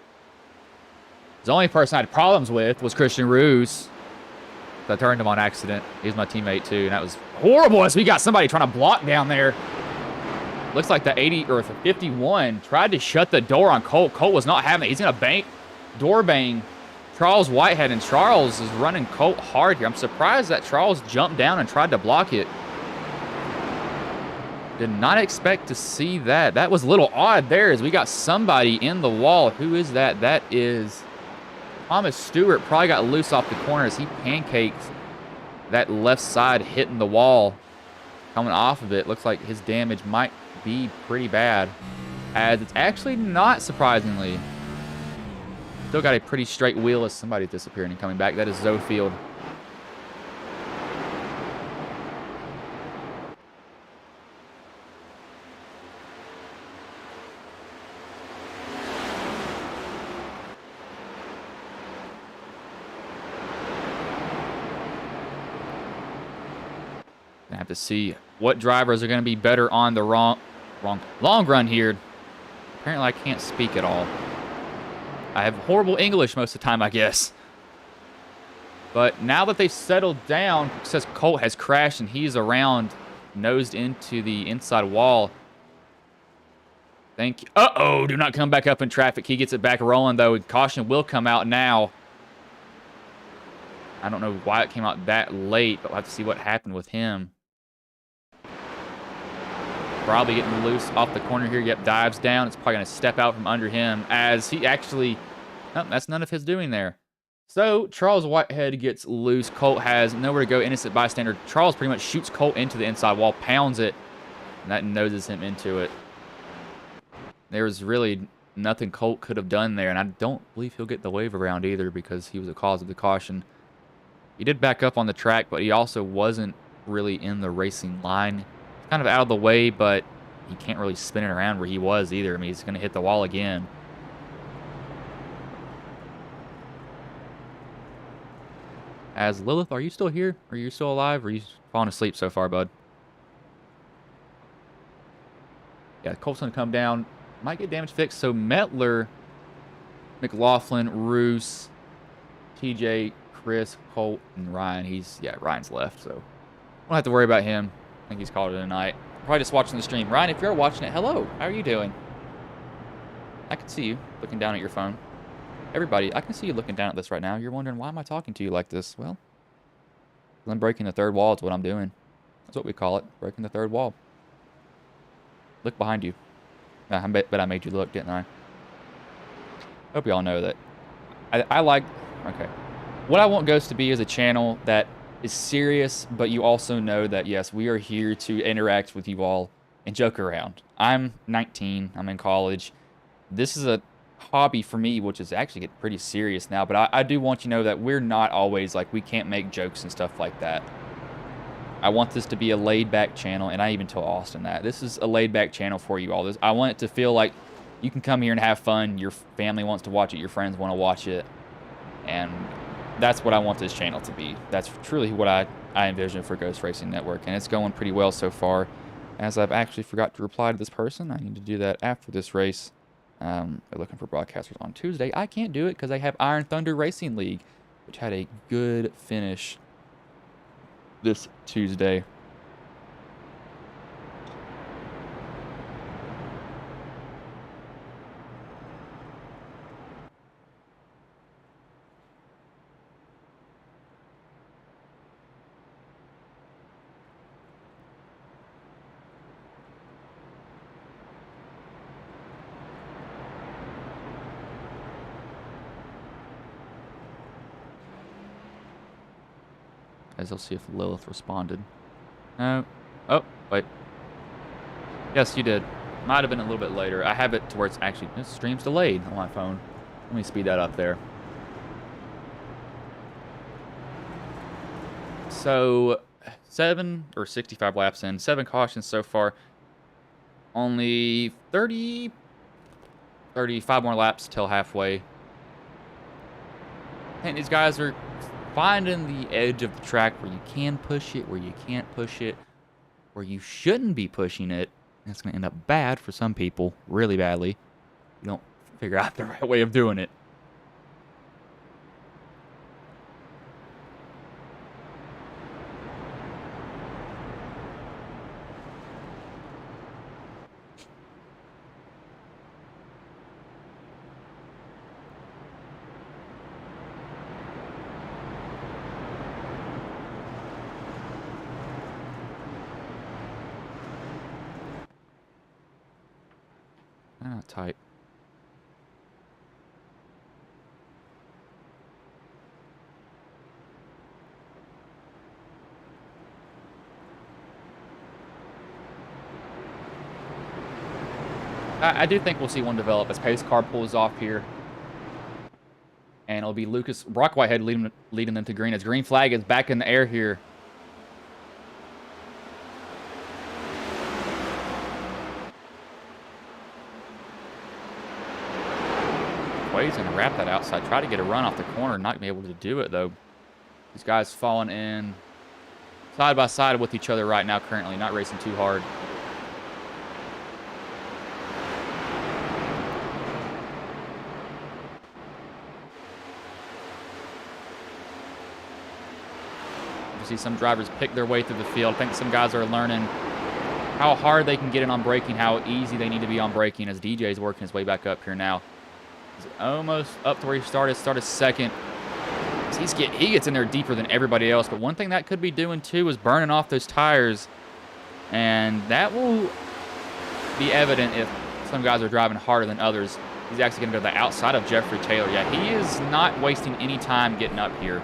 S2: The only person I had problems with was Christian Roos. I turned him on accident. He's my teammate, too. And that was horrible as we got somebody trying to block down there. Looks like the 80 or the 51 tried to shut the door on Colt. Colt was not having it. He's going to door bang Charles Whitehead, and Charles is running Colt hard here. I'm surprised that Charles jumped down and tried to block it. Did not expect to see that. That was a little odd there as we got somebody in the wall. Who is that? That is Thomas Stewart. Probably got loose off the corner as he pancaked that left side, hitting the wall. Coming off of it, looks like his damage might be pretty bad. As it's actually not, surprisingly. Still got a pretty straight wheel as somebody's disappearing and coming back. That is Zofield. Gonna have to see what drivers are going to be better on the long run here. Apparently I can't speak at all. I have horrible English most of the time, I guess. But now that they've settled down, it says Colt has crashed and he's around, nosed into the inside wall. Thank you. Uh-oh, do not come back up in traffic. He gets it back rolling, though. Caution will come out now. I don't know why it came out that late, but we'll have to see what happened with him. Probably getting loose off the corner here. Yep, dives down. It's probably going to step out from under him as he actually... Oh, that's none of his doing there. So, Charles Whitehead gets loose. Colt has nowhere to go. Innocent bystander. Charles pretty much shoots Colt into the inside wall, pounds it, and that noses him into it. There was really nothing Colt could have done there, and I don't believe he'll get the wave around either because he was the cause of the caution. He did back up on the track, but he also wasn't really in the racing line. Kind of out of the way, but he can't really spin it around where he was either. I mean, he's going to hit the wall again. As Lilith, are you still here? Are you still alive? Or are you falling asleep so far, bud? Yeah, Colt's going to come down. Might get damage fixed. So Metler, McLaughlin, Roos, TJ, Chris, Colt, and Ryan. Ryan's left, so don't have to worry about him. I think he's called it a night. Probably just watching the stream. Ryan, if you're watching it, hello. How are you doing? I can see you looking down at your phone. Everybody, I can see you looking down at this right now. You're wondering, why am I talking to you like this? Well, I'm breaking the third wall is what I'm doing. That's what we call it, breaking the third wall. Look behind you. I bet I made you look, didn't I? Hope you all know that. I like... Okay. What I want Ghost to be is a channel that is serious, but you also know that, yes, we are here to interact with you all and joke around. I'm 19. I'm in college. This is a hobby for me, which is actually getting pretty serious now, but I do want you to know that we're not always, like, we can't make jokes and stuff like that. I want this to be a laid-back channel, and I even told Austin that. This is a laid-back channel for you all. I want it to feel like you can come here and have fun. Your family wants to watch it. Your friends want to watch it. And that's what I want this channel to be. That's truly what I envision for Ghost Racing Network, and it's going pretty well so far. As I've actually forgot to reply to this person. I need to do that after this race. They're looking for broadcasters on Tuesday. I can't do it because I have Iron Thunder Racing League, which had a good finish this Tuesday. As I'll see if Lilith responded. No. Oh, wait. Yes, you did. Might have been a little bit later. I have it to where it's actually, this stream's delayed on my phone. Let me speed that up there. So, 7 or 65 laps in, 7 cautions so far. Only 35 more laps till halfway. And these guys are finding the edge of the track where you can push it, where you can't push it, where you shouldn't be pushing it. And it's going to end up bad for some people, really badly. You don't figure out the right way of doing it. Not tight. I do think we'll see one develop as pace car pulls off here. And it'll be Brock Whitehead leading them to green as green flag is back in the air here. He's going to wrap that outside. Try to get a run off the corner. Not be able to do it, though. These guys falling in side by side with each other right now currently. Not racing too hard. You see some drivers pick their way through the field. I think some guys are learning how hard they can get in on braking, how easy they need to be on braking as DJ's working his way back up here now. He's almost up to where he started second. He gets in there deeper than everybody else, but one thing that could be doing too is burning off those tires, and that will be evident if some guys are driving harder than others. He's actually going to go to the outside of Jeffrey Taylor. Yeah, he is not wasting any time getting up here.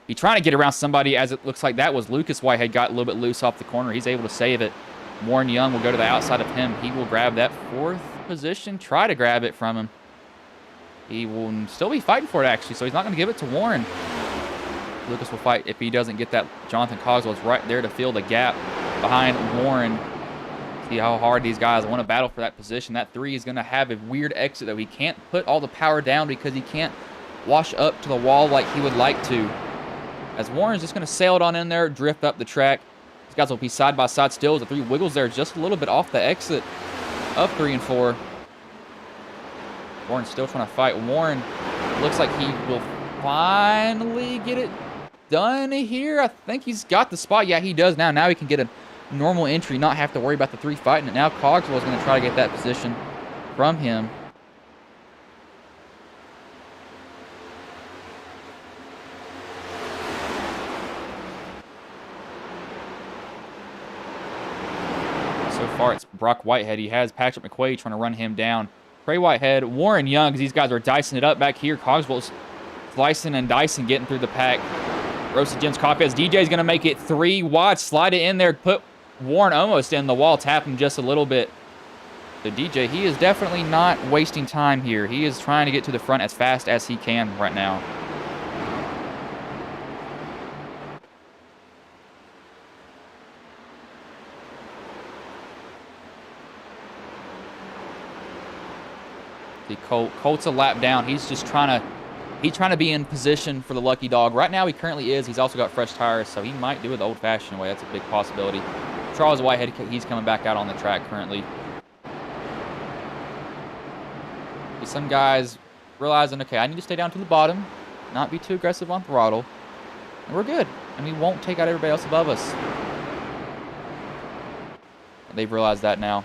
S2: He's trying to get around somebody, as it looks like that was Lucas Whitehead got a little bit loose off the corner. He's able to save it. Warren Young will go to the outside of him. He will grab that 4th position, try to grab it from him. He will still be fighting for it, actually, so he's not going to give it to Warren. Lucas will fight if he doesn't get that. Jonathan Cogswell's right there to fill the gap behind Warren. See how hard these guys want to battle for that position. That 3 is going to have a weird exit, though. He can't put all the power down because he can't wash up to the wall like he would like to. As Warren's just going to sail it on in there, drift up the track. These guys will be side by side still as the 3 wiggles there just a little bit off the exit of 3 and 4. Warren's still trying to fight. Warren looks like he will finally get it done here? I think he's got the spot. Yeah, he does now. Now he can get a normal entry, not have to worry about the 3 fighting it. Now Cogswell's going to try to get that position from him. So far, it's Brock Whitehead. He has Patrick McQuaid trying to run him down. Trey Whitehead, Warren Young, because these guys are dicing it up back here. Cogswell's slicing and dicing, getting through the pack. Roasted Jim's Coffee. DJ's going to make it 3 wide, slide it in there, put Warren almost in the wall, tap him just a little bit. The DJ, he is definitely not wasting time here. He is trying to get to the front as fast as he can right now. The Colt's a lap down. He's just trying to be in position for the lucky dog. Right now, he currently is. He's also got fresh tires, so he might do it the old-fashioned way. That's a big possibility. Charles Whitehead, he's coming back out on the track currently. Some guys realizing, okay, I need to stay down to the bottom, not be too aggressive on throttle, and we're good. And we won't take out everybody else above us. They've realized that now.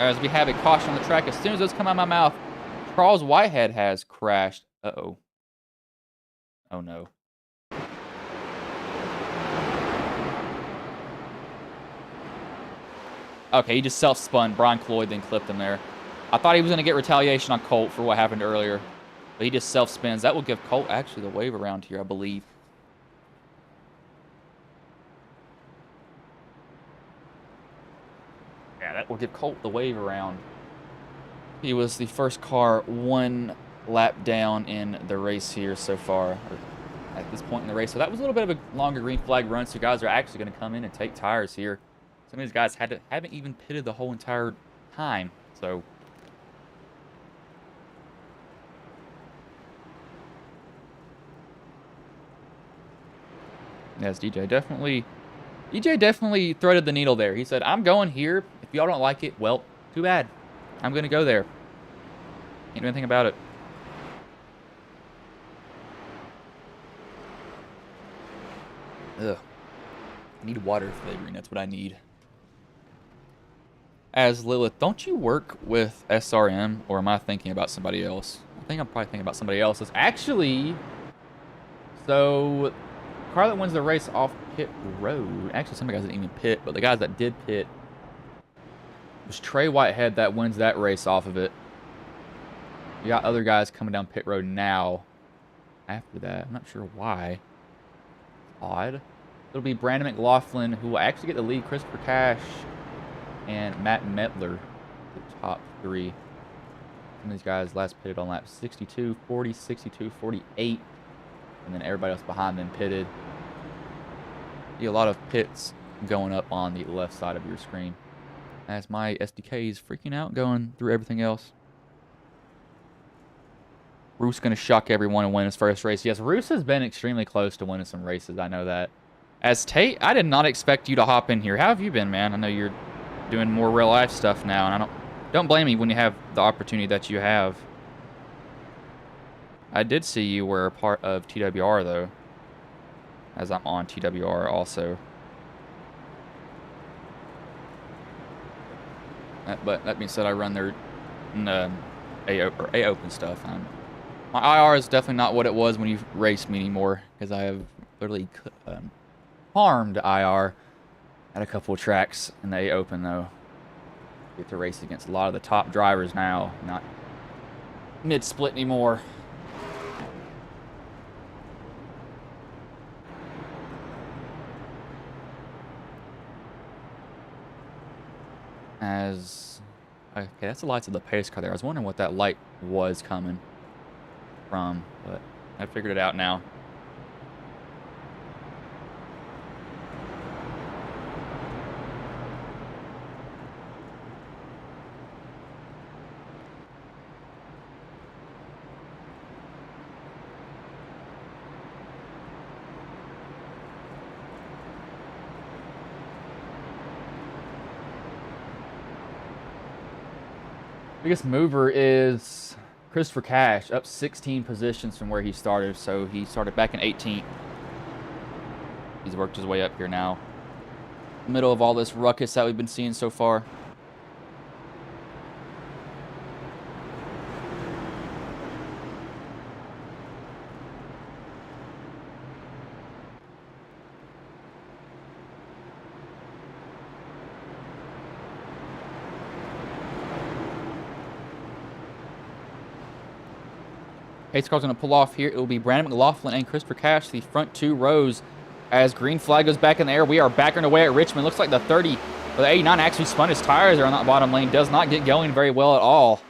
S2: As we have a caution on the track, as soon as those come out of my mouth, Charles Whitehead has crashed. Uh-oh. Oh, no. Okay, he just self-spun. Brian Cloyd then clipped him there. I thought he was going to get retaliation on Colt for what happened earlier, but he just self-spins. That will give Colt actually the wave around here, I believe. Yeah, that will give Colt the wave around. He was the first car 1 lap down in the race here so far, or at this point in the race. So that was a little bit of a longer green flag run, so guys are actually going to come in and take tires here. Some of these guys haven't even pitted the whole entire time, so... Yes, DJ definitely threaded the needle there. He said, I'm going here. If y'all don't like it, well, too bad. I'm going to go there. Can't do anything about it. Ugh. I need water flavoring. That's what I need. As Lilith, don't you work with SRM, or am I thinking about somebody else? I think I'm probably thinking about somebody else. It's actually... So... car that wins the race off pit road. Actually, some of the guys didn't even pit, but the guys that did pit was Trey Whitehead that wins that race off of it. We got other guys coming down pit road now. After that, I'm not sure why. Odd. It'll be Brandon McLaughlin who will actually get the lead. Christopher Cash and Matt Metler, the top 3. Some of these guys last pitted on lap 62, 40, 62, 48. And then everybody else behind them pitted. See a lot of pits going up on the left side of your screen. As my SDK is freaking out, going through everything else. Roos going to shock everyone and win his first race. Yes, Roos has been extremely close to winning some races. I know that. As Tate, I did not expect you to hop in here. How have you been, man? I know you're doing more real life stuff now, and I don't blame me when you have the opportunity that you have. I did see you were a part of TWR, though, as I'm on TWR also. But that being said, I run their A-Open stuff. My IR is definitely not what it was when you raced me anymore, because I have literally harmed IR at a couple of tracks in the A-Open, though. Get to race against a lot of the top drivers now, not mid-split anymore. Okay, that's the lights of the pace car there. I was wondering what that light was coming from, but I figured it out now. Biggest mover is Christopher Cash, up 16 positions from where he started. So he started back in 18th. He's worked his way up here now. Middle of all this ruckus that we've been seeing so far. Pace car's going to pull off here. It will be Brandon McLaughlin and Christopher Cash, the front 2 rows. As green flag goes back in the air, we are backing away at Richmond. Looks like the 30, or the 89 actually spun his tires there on that bottom lane. Does not get going very well at all.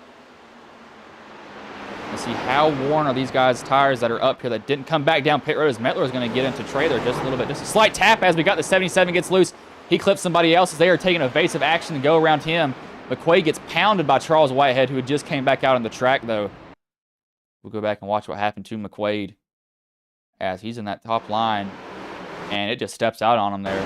S2: Let's see how worn are these guys' tires that are up here that didn't come back down pit road, as Metler is going to get into trailer just a little bit. Just a slight tap as we got the 77 gets loose. He clips somebody else as they are taking evasive action to go around him. McQuaid gets pounded by Charles Whitehead, who had just came back out on the track, though. We'll go back and watch what happened to McQuaid as he's in that top line, and it just steps out on him there.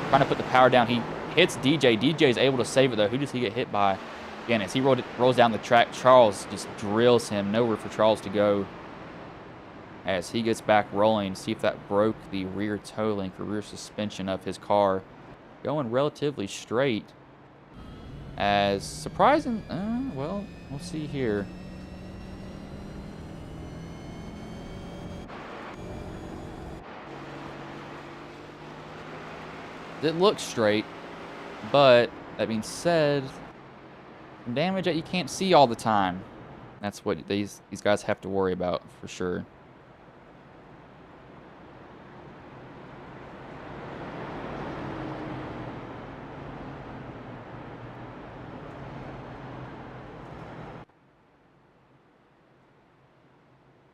S2: Trying to put the power down. He hits DJ. DJ is able to save it, though. Who does he get hit by? Again, as he rolls down the track, Charles just drills him. Nowhere for Charles to go. As he gets back rolling, see if that broke the rear toe link or rear suspension of his car. Going relatively straight. As surprising, well, we'll see here. It looks straight, but that being said, some damage that you can't see all the time. That's what these guys have to worry about for sure.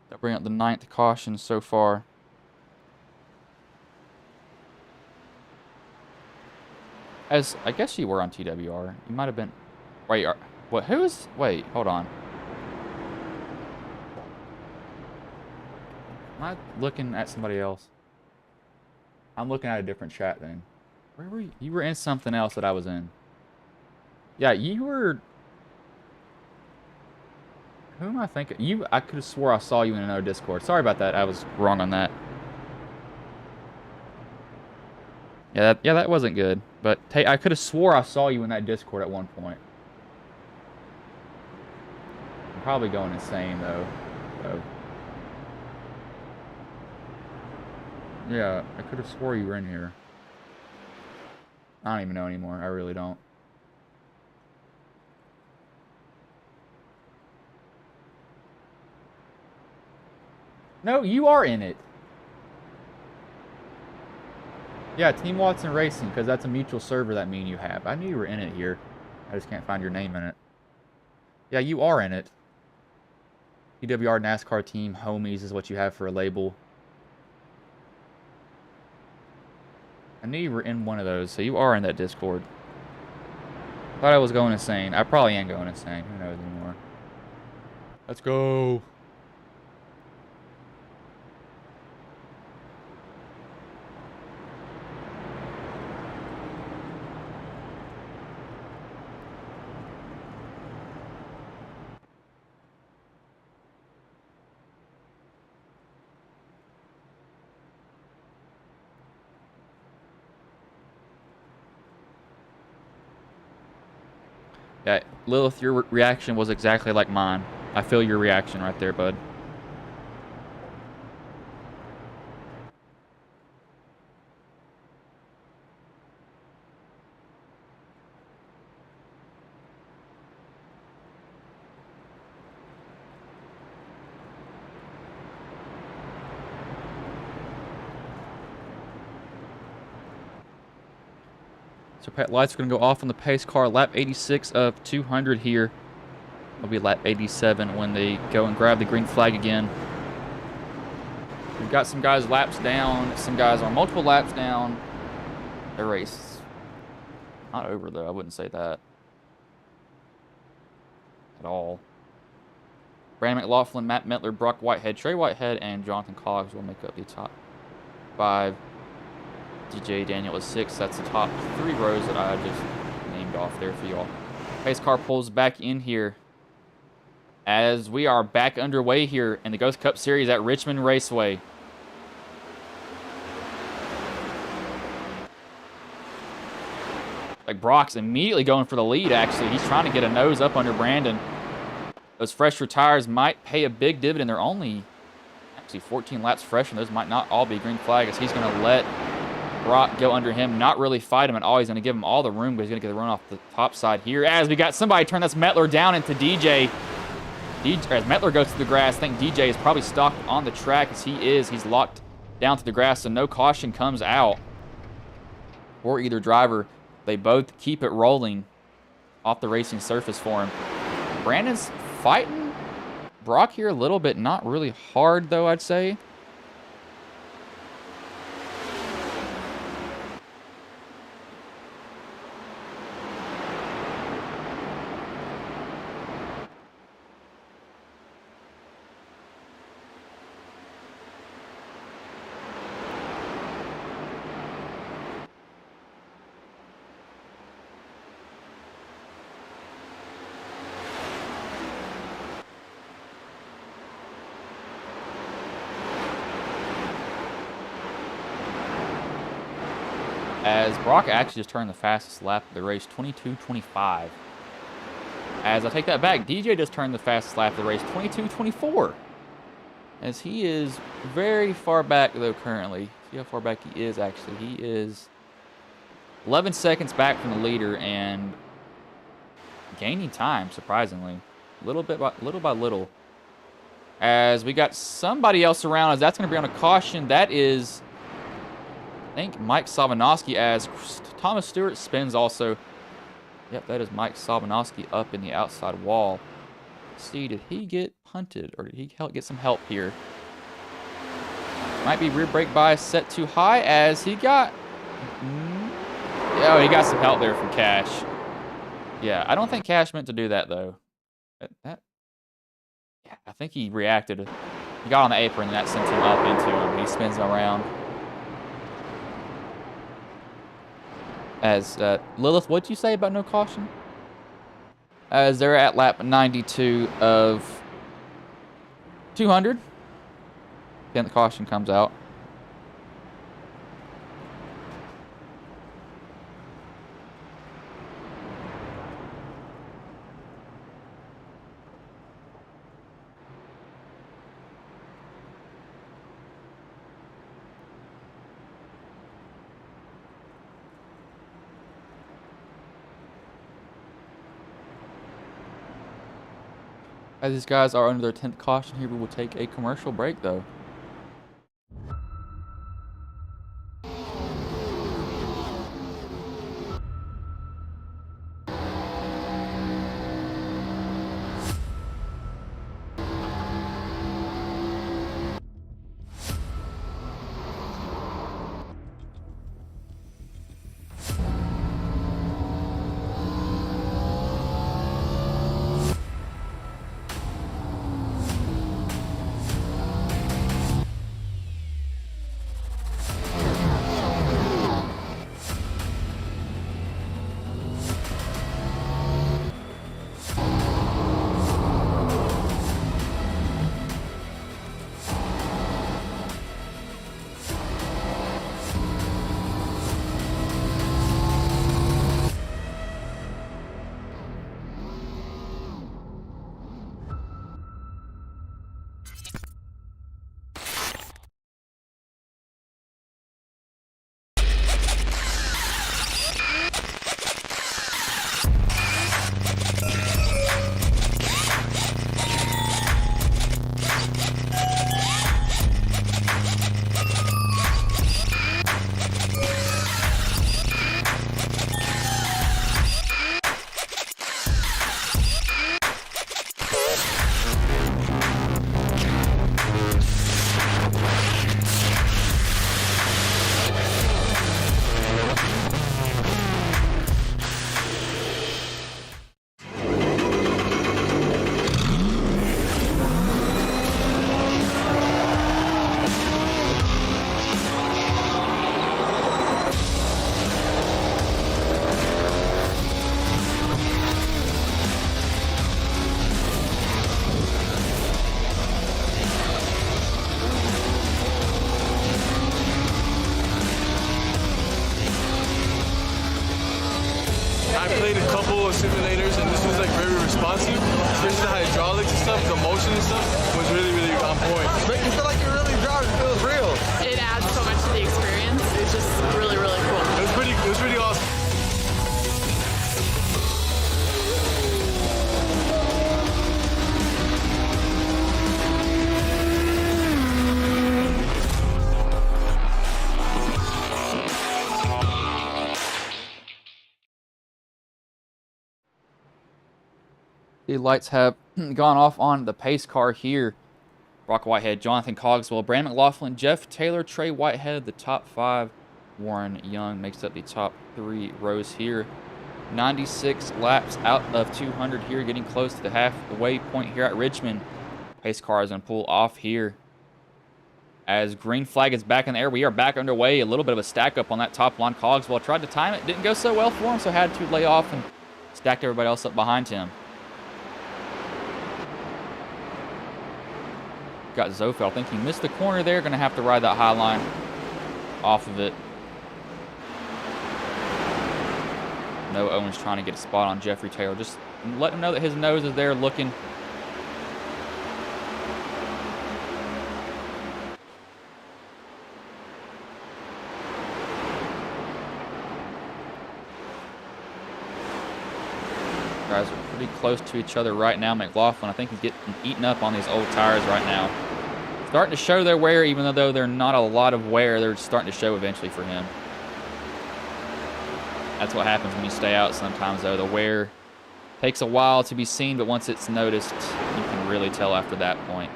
S2: That bring up the 9th caution so far. As I guess you were on TWR. You might have been. Wait, what? Who is? Wait, hold on. Am I looking at somebody else? I'm looking at a different chat then. Where were you? You were in something else that I was in. Yeah, you were. Who am I thinking? You. I could have swore I saw you in another Discord. Sorry about that. I was wrong on that. Yeah, that wasn't good. But I could have swore I saw you in that Discord at one point. I'm probably going insane, though. So. Yeah, I could have swore you were in here. I don't even know anymore. I really don't. No, you are in it. Yeah, Team Watson Racing, because that's a mutual server that me and you have. I knew you were in it here. I just can't find your name in it. Yeah, you are in it. PWR NASCAR Team Homies is what you have for a label. I knew you were in one of those, so you are in that Discord. Thought I was going insane. I probably am going insane. Who knows anymore. Let's go. Yeah, Lilith, your reaction was exactly like mine. I feel your reaction right there, bud. So lights are going to go off on the pace car. Lap 86 of 200 here. It'll be lap 87 when they go and grab the green flag again. We've got some guys laps down. Some guys are multiple laps down. The race not over, though. I wouldn't say that at all. Brandon McLaughlin, Matt Metler, Brock Whitehead, Trey Whitehead, and Jonathan Coggs will make up the top 5. DJ Daniel is 6. That's the top 3 rows that I just named off there for y'all. Pace car pulls back in here. as we are back underway here in the Ghost Cup Series at Richmond Raceway. Like Brock's immediately going for the lead, actually. He's trying to get a nose up under Brandon. Those fresher tires might pay a big dividend. They're only actually 14 laps fresh, and those might not all be green flag, as he's going to let Brock go under him, not really fight him at all. He's going to give him all the room, but he's going to get the run off the top side here. As we got somebody turn, that's Metler down into DJ. As Metler goes to the grass, I think DJ is probably stuck on the track, as he is. He's locked down to the grass, so no caution comes out for either driver. They both keep it rolling off the racing surface for him. Brandon's fighting Brock here a little bit. Not really hard, though, I'd say. As Brock actually just turned the fastest lap of the race, 22:25. As I take that back, DJ just turned the fastest lap of the race, 22:24. As he is very far back, though, currently. See how far back he is, actually. He is 11 seconds back from the leader and gaining time, surprisingly. Little by little. As we got somebody else around, as that's going to be on a caution. That is, I think, Mike Sabanowski, as Thomas Stewart spins also. Yep, that is Mike Sabanowski up in the outside wall. Let's see, did he get punted, or did he get some help here? Might be rear brake bias set too high, as he got... Oh, he got some help there from Cash. Yeah, I don't think Cash meant to do that, though. Yeah, I think he reacted. He got on the apron, and that sent him up into him. He spins him around. As Lilith, what'd you say about no caution? As they're at lap 92 of 200. Then the caution comes out. As these guys are under their 10th caution here, we will take a commercial break, though. The lights have gone off on the pace car here. Brock Whitehead, Jonathan Cogswell, Brandon McLaughlin, Jeff Taylor, Trey Whitehead, the top 5. Warren Young makes up the top 3 rows here. 96 laps out of 200 here, getting close to the halfway point here at Richmond. Pace car is going to pull off here. As green flag is back in the air, we are back underway. A little bit of a stack up on that top line. Cogswell tried to time it, didn't go so well for him, so had to lay off and stacked everybody else up behind him. Got Zofel. I think he missed the corner there. Going to have to ride that high line off of it. Noah Owens trying to get a spot on Jeffrey Taylor. Just let him know that his nose is there looking. Guys are pretty close to each other right now. McLaughlin, I think he's getting eaten up on these old tires right now. Starting to show their wear, even though they're not a lot of wear, they're starting to show eventually for him. That's what happens when you stay out sometimes, though. The wear takes a while to be seen, but once it's noticed, you can really tell after that point.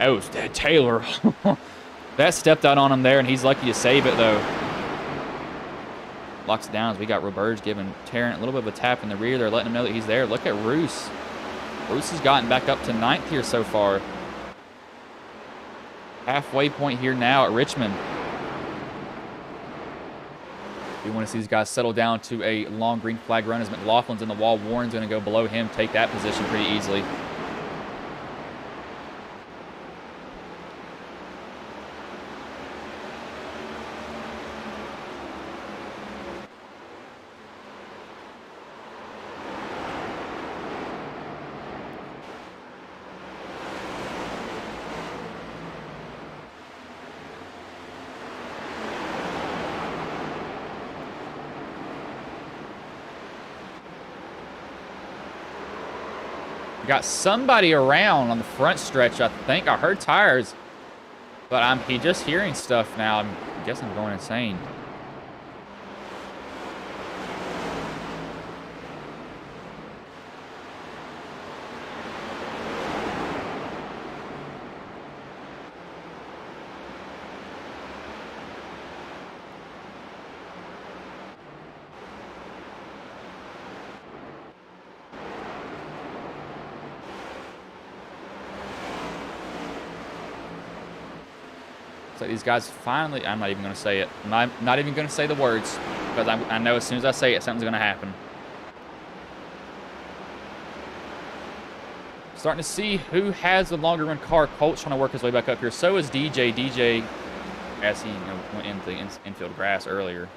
S2: Oh, Taylor. That stepped out on him there, and he's lucky to save it, though. Locks it down as we got Roberge giving Tarrant a little bit of a tap in the rear. They're letting him know that he's there. Look at Roos. Roos has gotten back up to 9th here so far. Halfway point here now at Richmond. We want to see these guys settle down to a long green flag run as McLaughlin's in the wall. Warren's going to go below him, take that position pretty easily. Got somebody around on the front stretch, I think. I heard tires, but I'm just hearing stuff now. I guess I'm going insane. So these guys finally, I'm not even going to say it. I'm not even going to say the words because I know as soon as I say it, something's going to happen. Starting to see who has the longer run car. Colt's trying to work his way back up here. So is DJ. DJ, as he went into the infield grass earlier,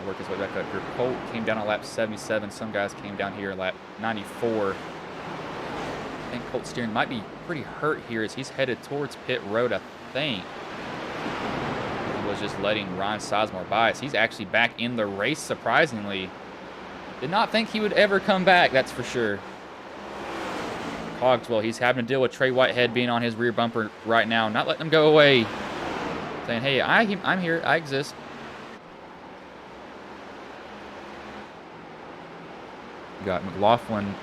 S2: work his way back up here. Colt came down on lap 77. Some guys came down here at lap 94. I think Colt's steering might be pretty hurt here as he's headed towards pit road, I think. He was just letting Ryan Sizemore by us. He's actually back in the race, surprisingly. Did not think he would ever come back, that's for sure. Cogswell, he's having to deal with Trey Whitehead being on his rear bumper right now, not letting him go away. Saying, hey, I'm here, I exist. You got McLaughlin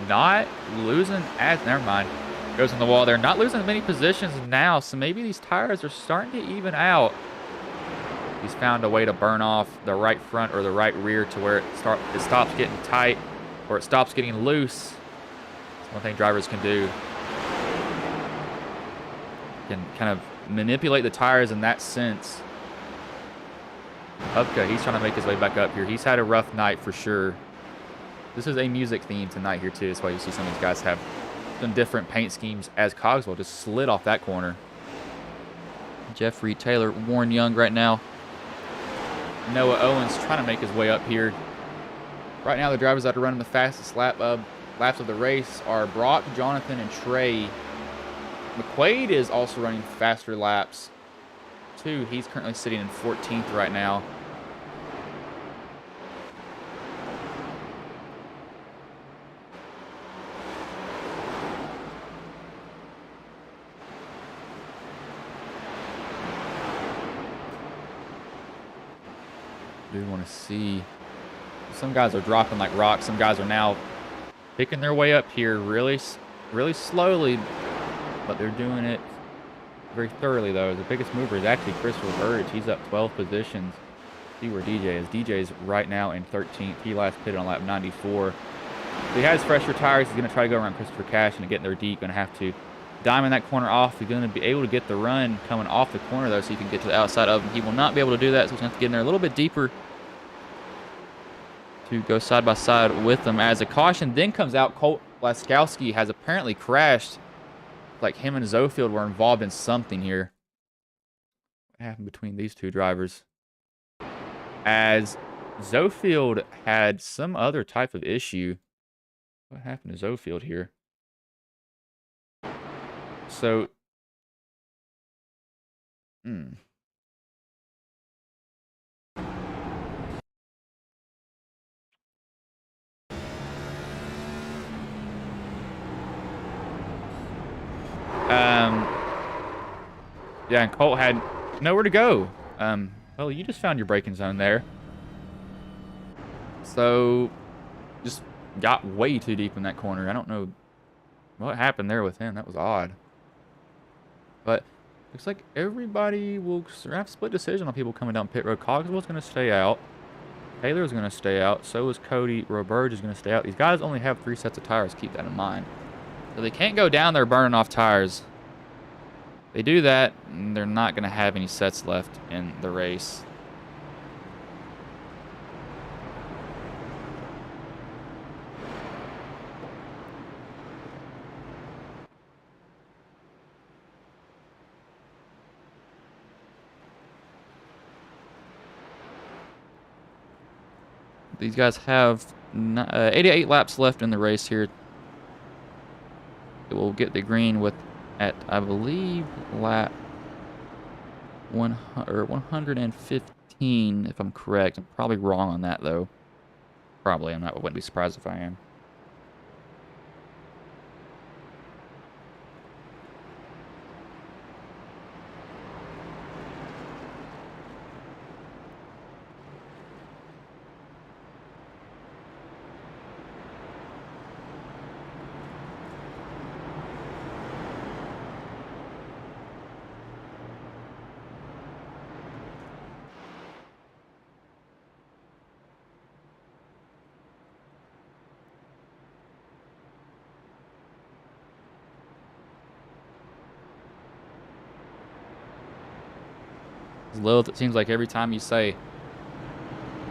S2: not losing as, never mind. Goes on the wall there. Not losing many positions now, so maybe these tires are starting to even out. He's found a way to burn off the right front or the right rear to where it stops getting tight or it stops getting loose. That's one thing drivers can do. Can kind of manipulate the tires in that sense. Upka, he's trying to make his way back up here. He's had a rough night for sure. This is a music theme tonight here too. That's why you see some of these guys have some different paint schemes as Cogswell just slid off that corner. Jeffrey Taylor, Warren Young right now. Noah Owens trying to make his way up here. Right now the drivers that are running the fastest laps of the race are Brock, Jonathan, and Trey. McQuaid is also running faster laps too. He's currently sitting in 14th right now. Do want to see Some guys are dropping like rocks. Some guys are now picking their way up here really slowly, but they're doing it very thoroughly, though. The biggest mover is actually Christopher Burge. He's up 12 positions. See where DJ is. DJ's right now in 13th. He last pitted on lap 94. So he has fresher tires. He's going to try to go around Christopher Cash and get in there deep. Going to have to diamond that corner off. He's going to be able to get the run coming off the corner, though, so he can get to the outside of him. He will not be able to do that, so he's going to have to get in there a little bit deeper to go side by side with them. As a caution then comes out, Colt Laskowski has apparently crashed. Like him and Zofield were involved in something here. What happened between these two drivers? As Zofield had some other type of issue. What happened to Zofield here? So, yeah, and Colt had nowhere to go. Well, you just found your braking zone there. So, just got way too deep in that corner. I don't know what happened there with him. That was odd. But looks like everybody will have split decision on people coming down pit road. Cogswell's going to stay out. Taylor's going to stay out. So is Cody. Roberge is going to stay out. These guys only have 3 sets of tires. Keep that in mind. So they can't go down there burning off tires. They do that, and they're not going to have any sets left in the race. These guys have 88 laps left in the race here. It will get the green with at, I believe, lap 115, if I'm correct. I'm probably wrong on that, though. Probably. I wouldn't be surprised if I am. Lilith, it seems like every time you say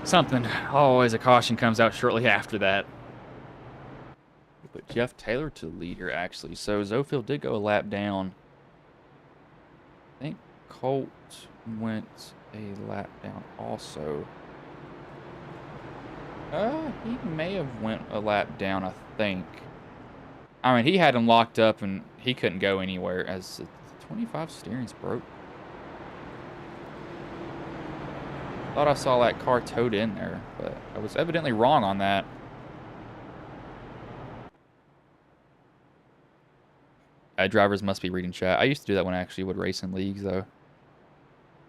S2: something, always a caution comes out shortly after that. But Jeff Taylor to lead here, actually. So Zofield did go a lap down. I think Colt went a lap down also. He may have went a lap down, I think. I mean, he had him locked up and he couldn't go anywhere as the 25 steering's broke. Thought I saw that car towed in there, but I was evidently wrong on that. Drivers must be reading chat. I used to do that when I actually would race in leagues, though.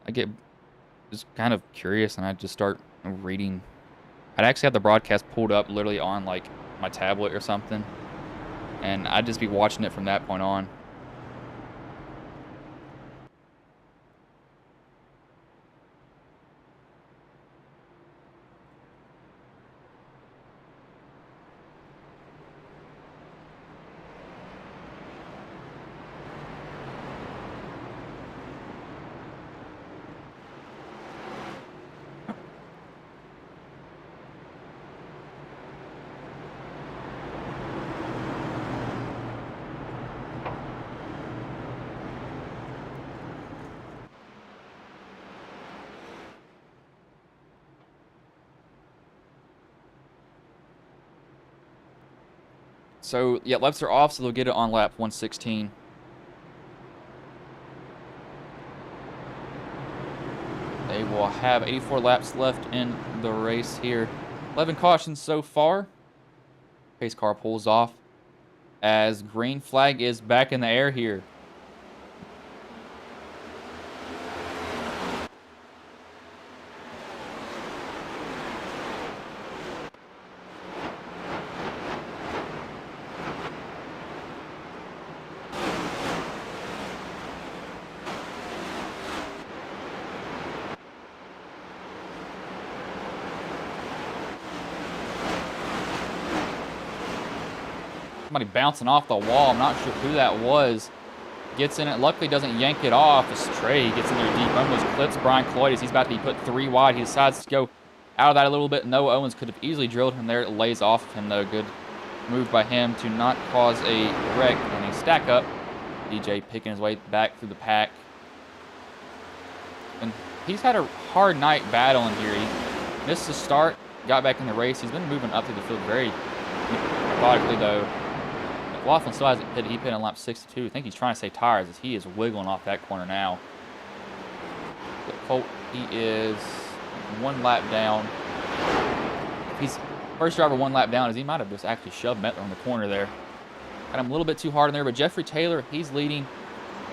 S2: I get just kind of curious, and I'd just start reading. I'd actually have the broadcast pulled up literally on, like, my tablet or something, and I'd just be watching it from that point on. So, yeah, laps are off, so they'll get it on lap 116. They will have 84 laps left in the race here. 11 cautions so far. Pace car pulls off as green flag is back in the air here. Somebody bouncing off the wall. I'm not sure who that was. Gets in it. Luckily doesn't yank it off. As Trey gets in there deep. Almost clips Brian Cloyd as he's about to be put 3 wide. He decides to go out of that a little bit. Noah Owens could have easily drilled him there. It lays off of him, though. Good move by him to not cause a wreck and a stack up. DJ picking his way back through the pack. And he's had a hard night battling here. He missed the start, got back in the race. He's been moving up through the field very methodically, though. McLaughlin still hasn't pitted. He pitted on lap 62. I think he's trying to save tires as he is wiggling off that corner now. But Colt, he is 1 lap down. He's first driver 1 lap down as he might have just actually shoved Metler on the corner there. Got him a little bit too hard in there, but Jeffrey Taylor, he's leading.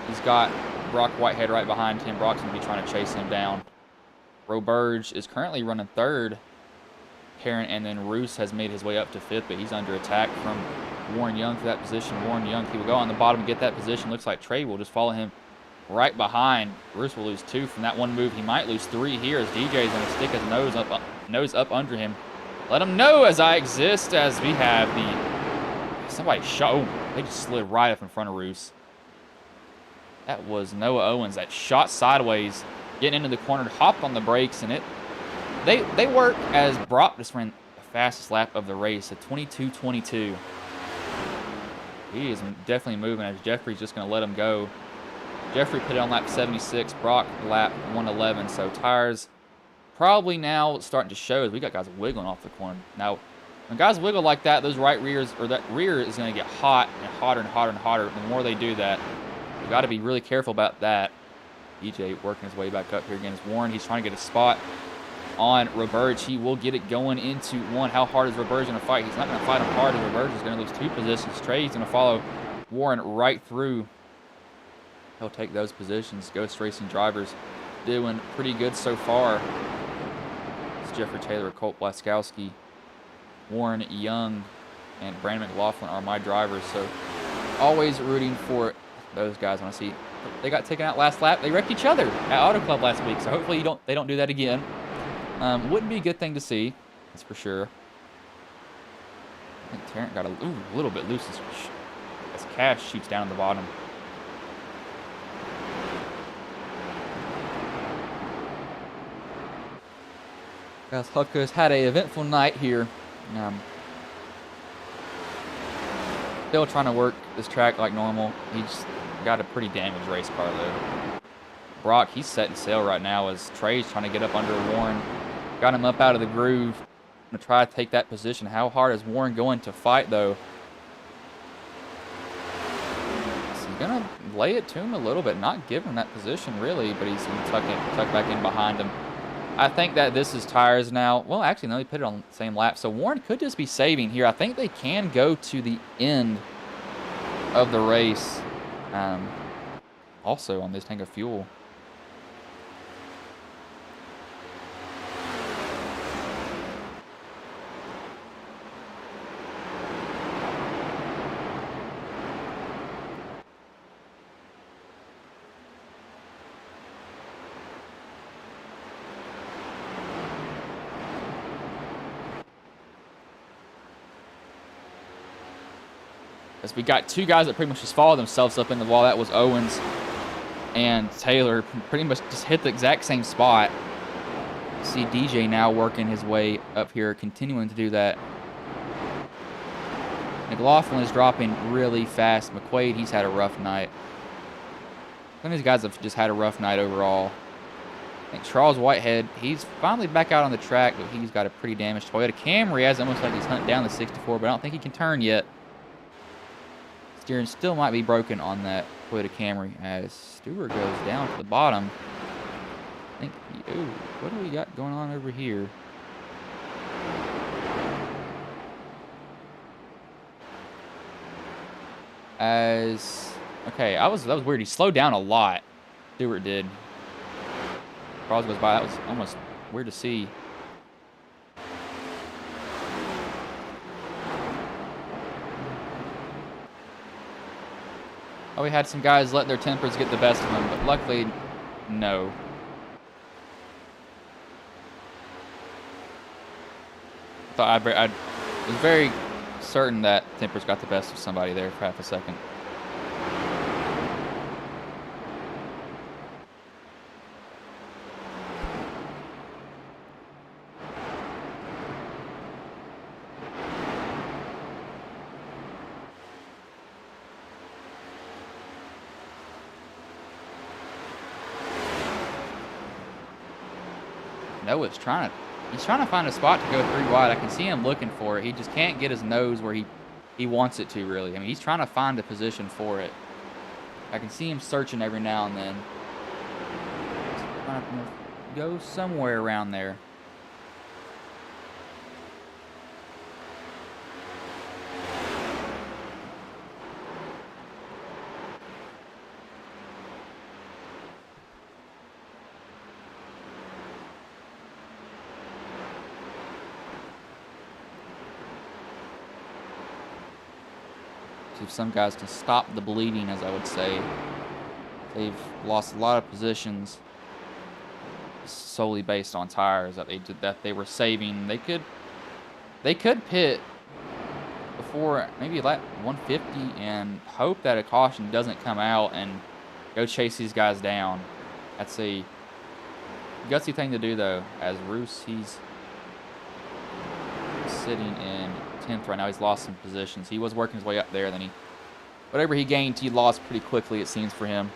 S2: He's got Brock Whitehead right behind him. Brock's going to be trying to chase him down. Roberge is currently running 3rd. Karen, and then Roos has made his way up to 5th, but he's under attack from Warren Young for that position. Warren Young, he will go on the bottom and get that position. Looks like Trey will just follow him right behind. Roos will lose 2 from that one move. He might lose 3 here as DJ is going to stick his nose up under him. Let him know as I exist as we have the... Somebody shot... Oh, they just slid right up in front of Roos. That was Noah Owens that shot sideways, getting into the corner, hopped on the brakes, and they work as Brock just ran the fastest lap of the race at 22:22. He is definitely moving as Jeffrey's just going to let him go. Jeffrey put it on lap 76, Brock lap 111, so tires probably now starting to show as we got guys wiggling off the corner. Now, when guys wiggle like that, those right rears, or that rear is going to get hot and hotter and hotter and hotter. The more they do that, you got to be really careful about that. DJ working his way back up here against Warren. He's trying to get a spot on Roberge. He will get it going into 1. How hard is Roberge going to fight? He's not going to fight him hard as Roberge is going to lose 2 positions. Trey's going to follow Warren right through. He'll take those positions. Ghost Racing drivers doing pretty good so far. It's Jeffrey Taylor, Colt Blaskowski, Warren Young, and Brandon McLaughlin are my drivers. So always rooting for those guys. When I see they got taken out last lap, they wrecked each other at Auto Club last week. So hopefully they don't do that again. Wouldn't be a good thing to see, that's for sure. I think Tarrant got a little bit loose as Cash shoots down at the bottom. Guys, Huffco's had an eventful night here. Still trying to work this track like normal. He's got a pretty damaged race car though. Brock, he's setting sail right now as Trey's trying to get up under Warren. Got him up out of the groove. Gonna try to take that position. How hard is Warren going to fight though? So he's gonna lay it to him a little bit, not give him that position really, but he's gonna tuck back in behind him. I think that this is tires now. Well, actually, no, he put it on the same lap. So Warren could just be saving here. I think they can go to the end of the race. Also on this tank of fuel. As we got 2 guys that pretty much just followed themselves up in the wall. That was Owens and Taylor. Pretty much just hit the exact same spot. See DJ now working his way up here, continuing to do that. McLaughlin is dropping really fast. McQuaid, he's had a rough night. Some of these guys have just had a rough night overall. I think Charles Whitehead, he's finally back out on the track, but he's got a pretty damaged Toyota Camry. As almost like he's hunting down the 64, but I don't think he can turn yet. Steering still might be broken on that Toyota Camry as Stewart goes down to the bottom. I think, ooh, what do we got going on over here? Okay, that was weird. He slowed down a lot. Stewart did. Charles goes by. That was almost weird to see. Oh, we had some guys let their tempers get the best of them, but luckily, no. Thought I was very certain that temper's got the best of somebody there for half a second. Noah's he's trying to find a spot to go 3 wide. I can see him looking for it. He just can't get his nose where he wants it to, really. I mean, he's trying to find a position for it. I can see him searching every now and then. He's trying to go somewhere around there. See if some guys can stop the bleeding, as I would say. They've lost a lot of positions solely based on tires that they were saving. They could pit before maybe lap 150 and hope that a caution doesn't come out and go chase these guys down. That's a gutsy thing to do, though. As Roos, he's sitting in 10th right now. He's lost some positions. He was working his way up there, then whatever he gained, he lost pretty quickly, it seems, for him.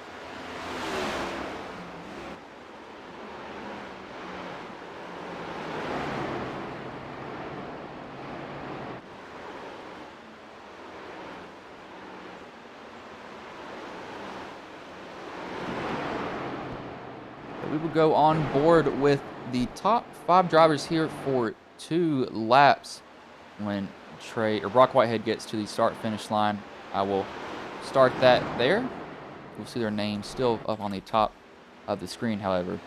S2: But we will go on board with the top 5 drivers here for 2 laps. When Brock Whitehead gets to the start-finish line, I will start that there. We'll see their names still up on the top of the screen, however.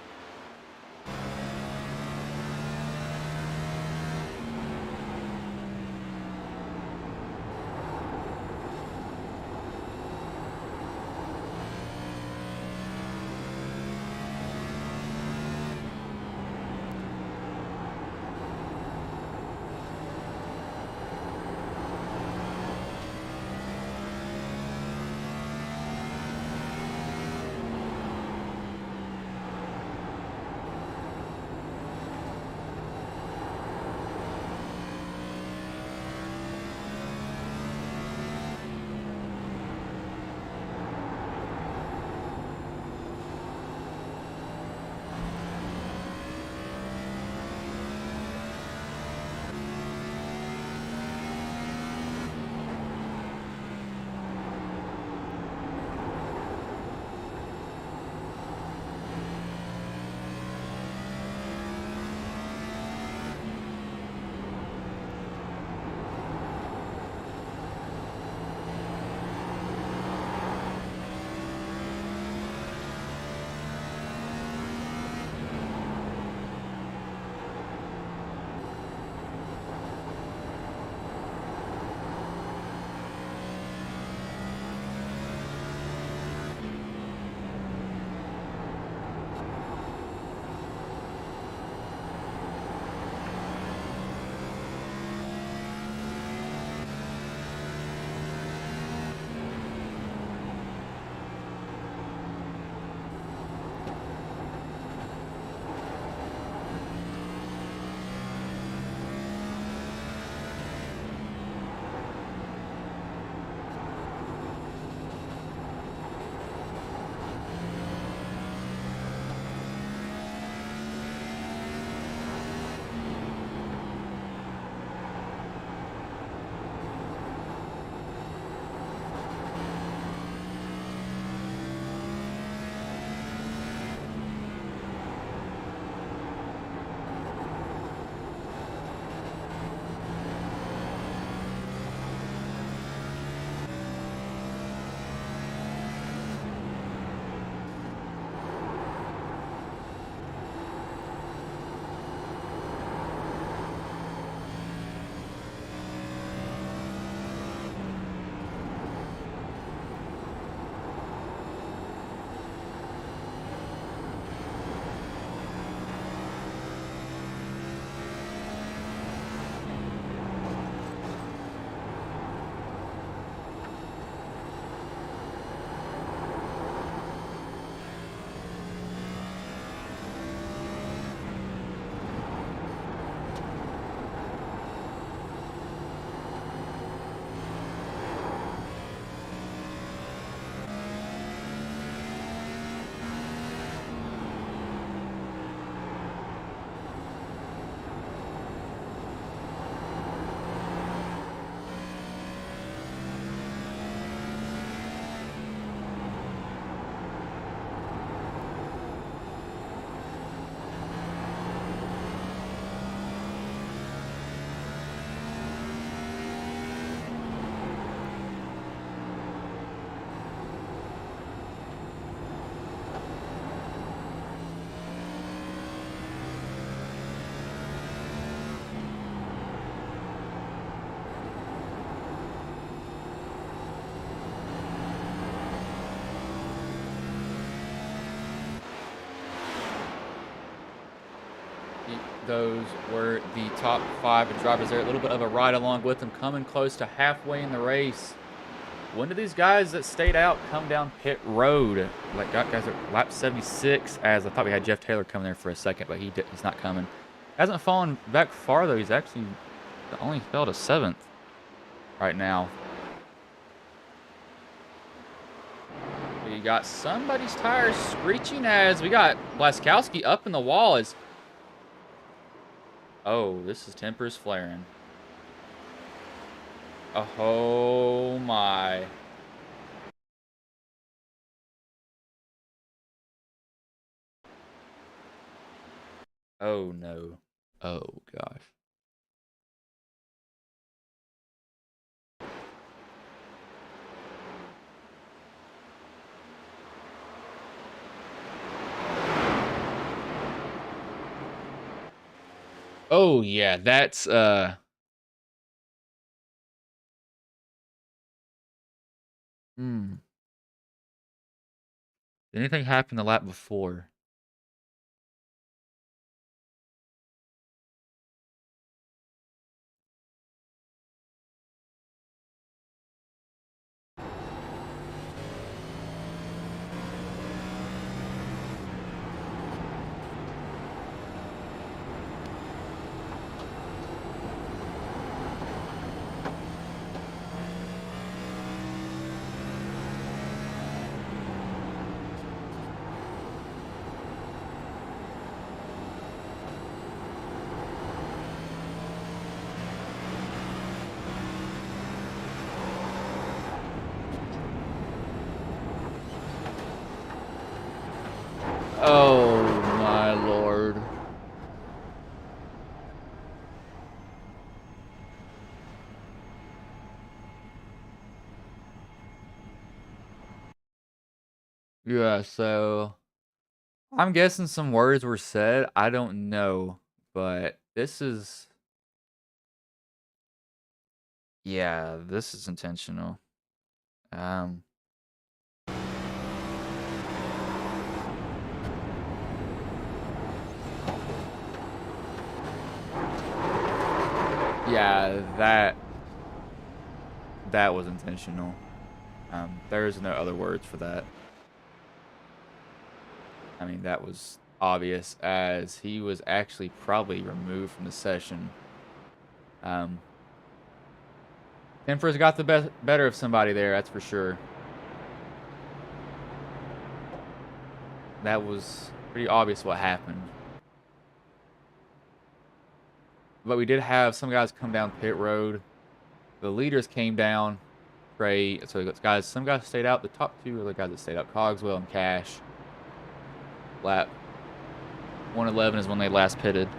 S2: those were the top 5 drivers there. A little bit of a ride along with them, coming close to halfway in the race. When did these guys that stayed out come down pit road? Like, got guys at lap 76, as I thought we had Jeff Taylor coming there for a second, but he's not coming. Hasn't fallen back far, though. He's actually only fell to 7th right now. We got somebody's tires screeching as we got Blaskowski up in the wall. As oh, this is tempers flaring. Oh my. Oh no. Oh gosh. Oh yeah, that's Did anything happen the lap before? Oh my lord. Yeah, so I'm guessing some words were said. I don't know, but this is, yeah, this is intentional. Yeah, that was intentional. There's no other words for that. I mean, that was obvious, as he was actually probably removed from the session. Tempers got the better of somebody there, that's for sure. That was pretty obvious what happened. But we did have some guys come down pit road. The leaders came down. Trey, so guys, some guys stayed out. The top 2 are the guys that stayed out, Cogswell and Cash. Lap 111 is when they last pitted.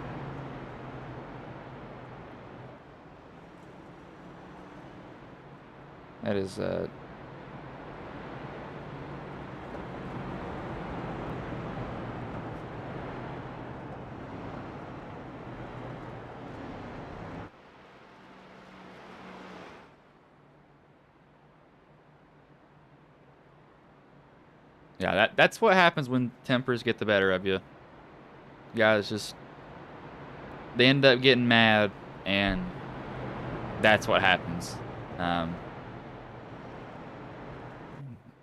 S2: That is yeah, that's what happens when tempers get the better of you. Guys just, they end up getting mad, and that's what happens.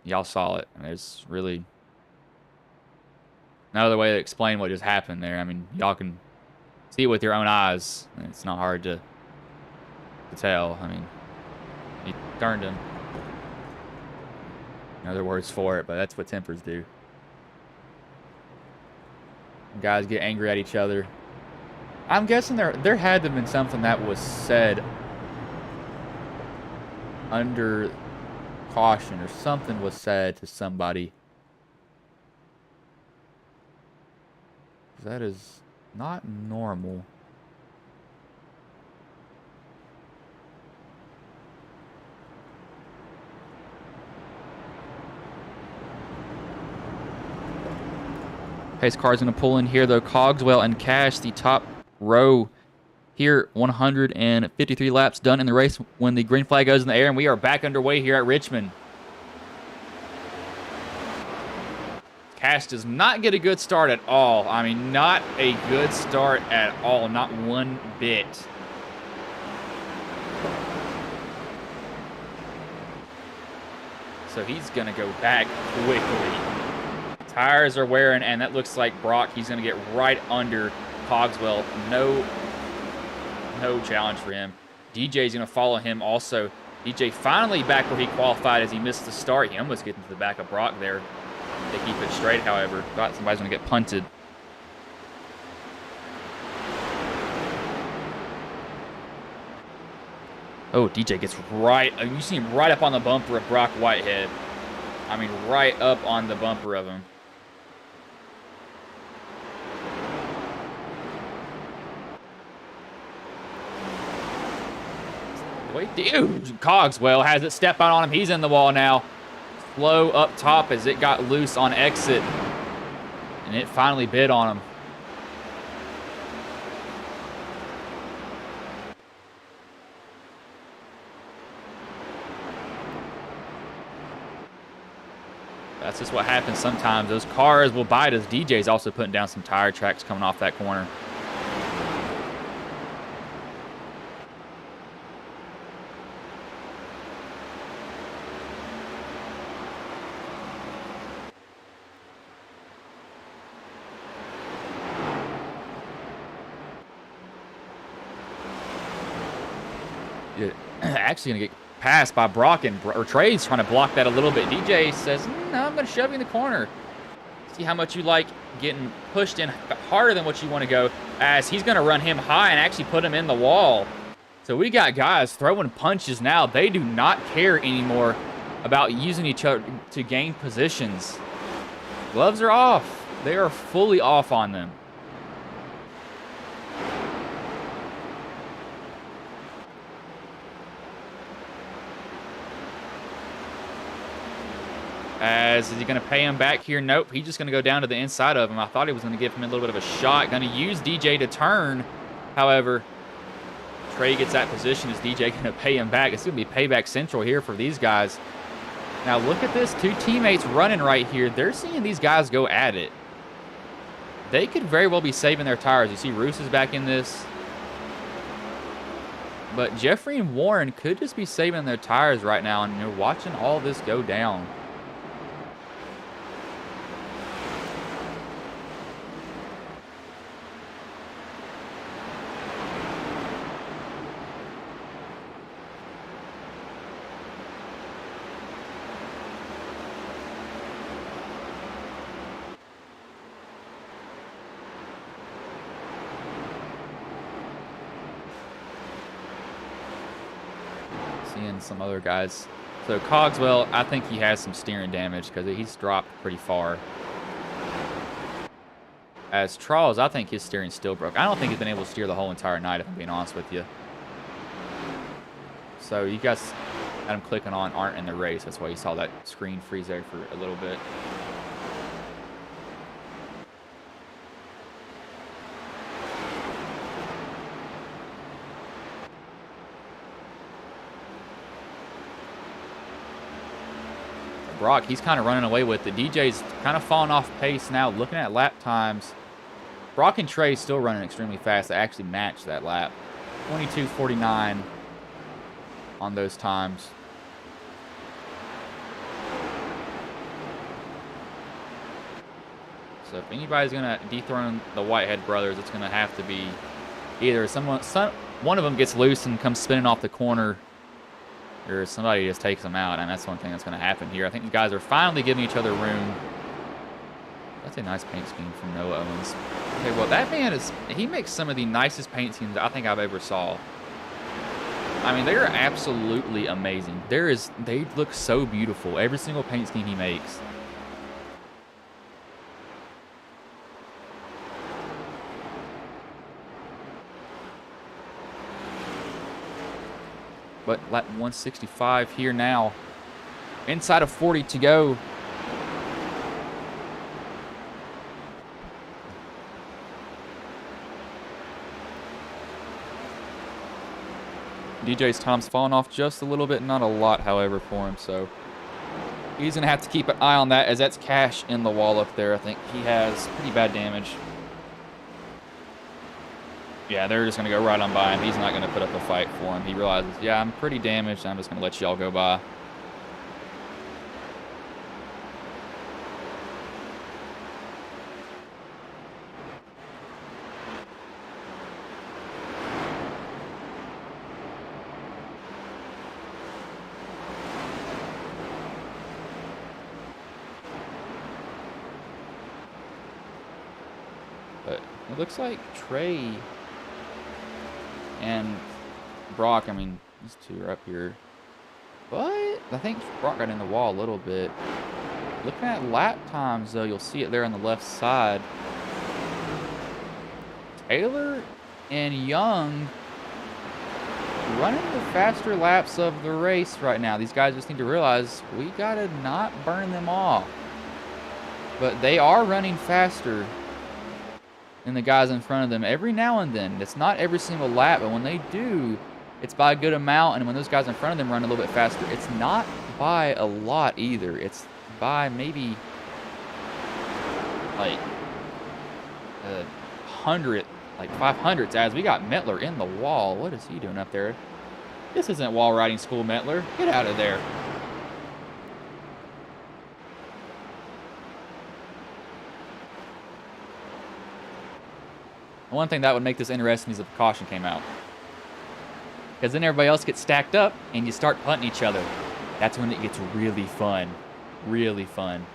S2: Y'all saw it, and there's really no other way to explain what just happened there. I mean, y'all can see it with your own eyes, and it's not hard to tell. I mean, he turned him. No other words for it, but that's what tempers do. Guys get angry at each other. I'm guessing there had to have been something that was said under caution, or something was said to somebody. That is not normal. Pace car's going to pull in here, though. Cogswell and Cash, the top row here. 153 laps done in the race when the green flag goes in the air, and we are back underway here at Richmond. Cash does not get a good start at all. I mean, not a good start at all. Not one bit. So he's going to go back quickly. Tires are wearing, and that looks like Brock. He's going to get right under Cogswell. No challenge for him. DJ's going to follow him also. DJ finally back where he qualified as he missed the start. He almost gets into the back of Brock there. They keep it straight, however. Thought somebody's going to get punted. Oh, DJ gets right. You see him right up on the bumper of Brock Whitehead. I mean, right up on the bumper of him. Wait, dude. Cogswell has it step out on him. He's in the wall now. Slow up top as it got loose on exit. And it finally bit on him. That's just what happens sometimes. Those cars will bite us. DJ's also putting down some tire tracks coming off that corner. Actually going to get passed by Brock, and Trey's trying to block that a little bit. DJ says, no, I'm going to shove you in the corner. See how much you like getting pushed in harder than what you want to go, as he's going to run him high and actually put him in the wall. So we got guys throwing punches now. They do not care anymore about using each other to gain positions. Gloves are off. They are fully off on them. Is he going to pay him back here? Nope. He's just going to go down to the inside of him. I thought he was going to give him a little bit of a shot. Going to use DJ to turn. However, Trey gets that position. Is DJ going to pay him back? It's going to be payback central here for these guys. Now look at this. Two teammates running right here. They're seeing these guys go at it. They could very well be saving their tires. You see Roos is back in this. But Jeffrey and Warren could just be saving their tires right now, and you're watching all this go down. Seeing some other guys. So Cogswell, I think he has some steering damage because he's dropped pretty far. As Charles, I think his steering's still broke. I don't think he's been able to steer the whole entire night, if I'm being honest with you. So you guys that I'm clicking on aren't in the race. That's why you saw that screen freeze there for a little bit. Brock, he's kind of running away with it. DJ's kind of falling off pace now. Looking at lap times, Brock and Trey still running extremely fast. They actually match that lap. 22:49 on those times. So if anybody's going to dethrone the Whitehead brothers, it's going to have to be either one of them gets loose and comes spinning off the corner, or somebody just takes them out, and that's one thing that's going to happen here. I think the guys are finally giving each other room. That's a nice paint scheme from Noah Owens. Okay, well, that man he makes some of the nicest paint schemes I think I've ever saw. I mean, they are absolutely amazing. They look so beautiful. Every single paint scheme he makes. But lap 165 here now. Inside of 40 to go. DJ's time's falling off just a little bit. Not a lot, however, for him. So He's going to have to keep an eye on that, as that's Cash in the wall up there. I think he has pretty bad damage. Yeah, they're just going to go right on by him. He's not going to put up a fight for him. He realizes, yeah, I'm pretty damaged. I'm just going to let y'all go by. But it looks like Trey and Brock, I mean, these two are up here. But I think Brock got in the wall a little bit. Looking at lap times, though, you'll see it there on the left side. Taylor and Young running the faster laps of the race right now. These guys just need to realize we got to not burn them off. But they are running faster than the guys in front of them every now and then. It's not every single lap, but when they do, it's by a good amount. And when those guys in front of them run a little bit faster, it's not by a lot either. It's by maybe like 100, like 500s. As we got Mettler in the wall. What is he doing up there? This isn't wall riding school, Mettler. Get out of there. One thing that would make this interesting is if a caution came out. Because then everybody else gets stacked up and you start punting each other. That's when it gets really fun. Really fun.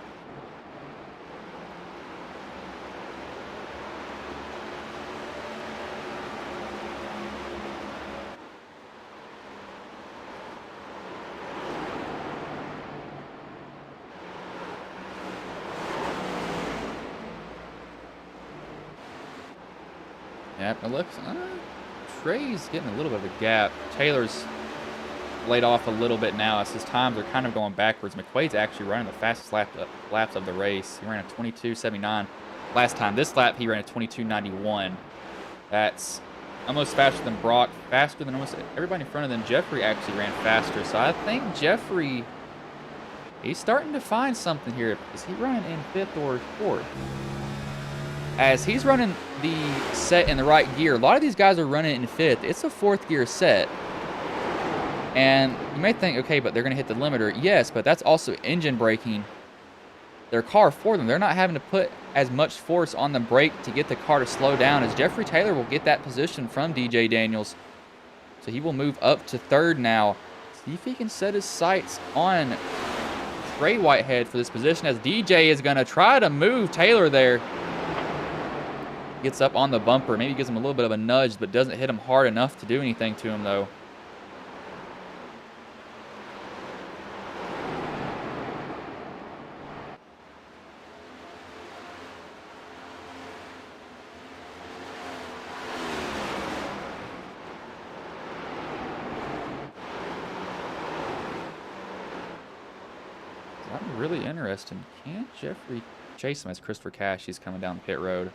S2: Yep, it looks... Trey's getting a little bit of a gap. Taylor's laid off a little bit now as his times are kind of going backwards. McQuaid's actually running the fastest laps of the race. He ran a 22.79 last time. This lap, he ran a 22.91. That's almost faster than Brock, faster than almost everybody in front of them. Jeffrey actually ran faster. So I think Jeffrey, he's starting to find something here. Is he running in 5th or 4th? As he's running the set in the right gear, a lot of these guys are running in 5th. It's a 4th gear set. And you may think, okay, but they're going to hit the limiter. Yes, but that's also engine braking their car for them. They're not having to put as much force on the brake to get the car to slow down, as Jeffrey Taylor will get that position from DJ Daniels. So he will move up to 3rd now. See if he can set his sights on Trey Whitehead for this position, as DJ is going to try to move Taylor there. Gets up on the bumper. Maybe gives him a little bit of a nudge, but doesn't hit him hard enough to do anything to him, though. I'm really interested. Can Jeffrey chase him as Christopher Cash? He's coming down the pit road.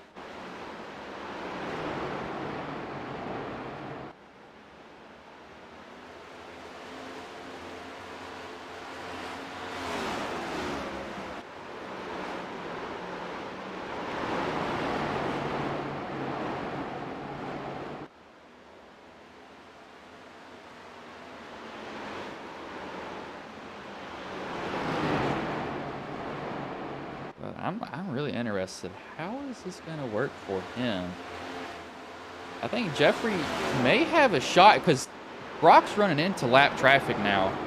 S2: I'm really interested. How is this going to work for him? I think Jeffrey may have a shot because Brock's running into lap traffic now.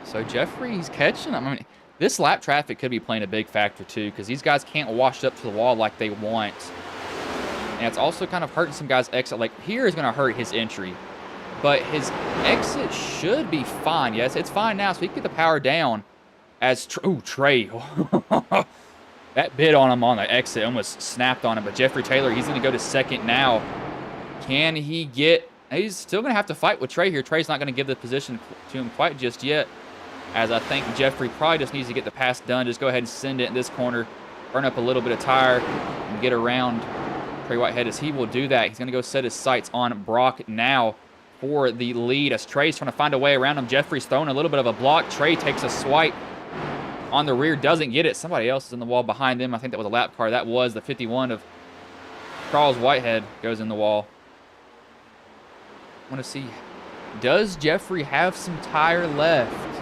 S2: So Jeffrey's catching them. I mean, this lap traffic could be playing a big factor too, because these guys can't wash up to the wall like they want. And it's also kind of hurting some guys' exit. Like here is going to hurt his entry. but his exit should be fine. Yes, it's fine now, so he can get the power down as, Trey. That bit on him on the exit almost snapped on him, but Jeffrey Taylor, he's going to go to second now. Can he get... He's still going to have to fight with Trey here. Trey's not going to give the position to him quite just yet, as I think Jeffrey probably just needs to get the pass done. Just go ahead and send it in this corner, burn up a little bit of tire, and get around Trey Whitehead as he will do that. He's going to go set his sights on Brock now for the lead as Trey's trying to find a way around him. Jeffrey's throwing a little bit of a block. Trey takes a swipe on the rear, doesn't get it. Somebody else is in the wall behind him. I think that was a lap car. That was the 51 of Charles Whitehead goes in the wall. I want to see, does Jeffrey have some tire left?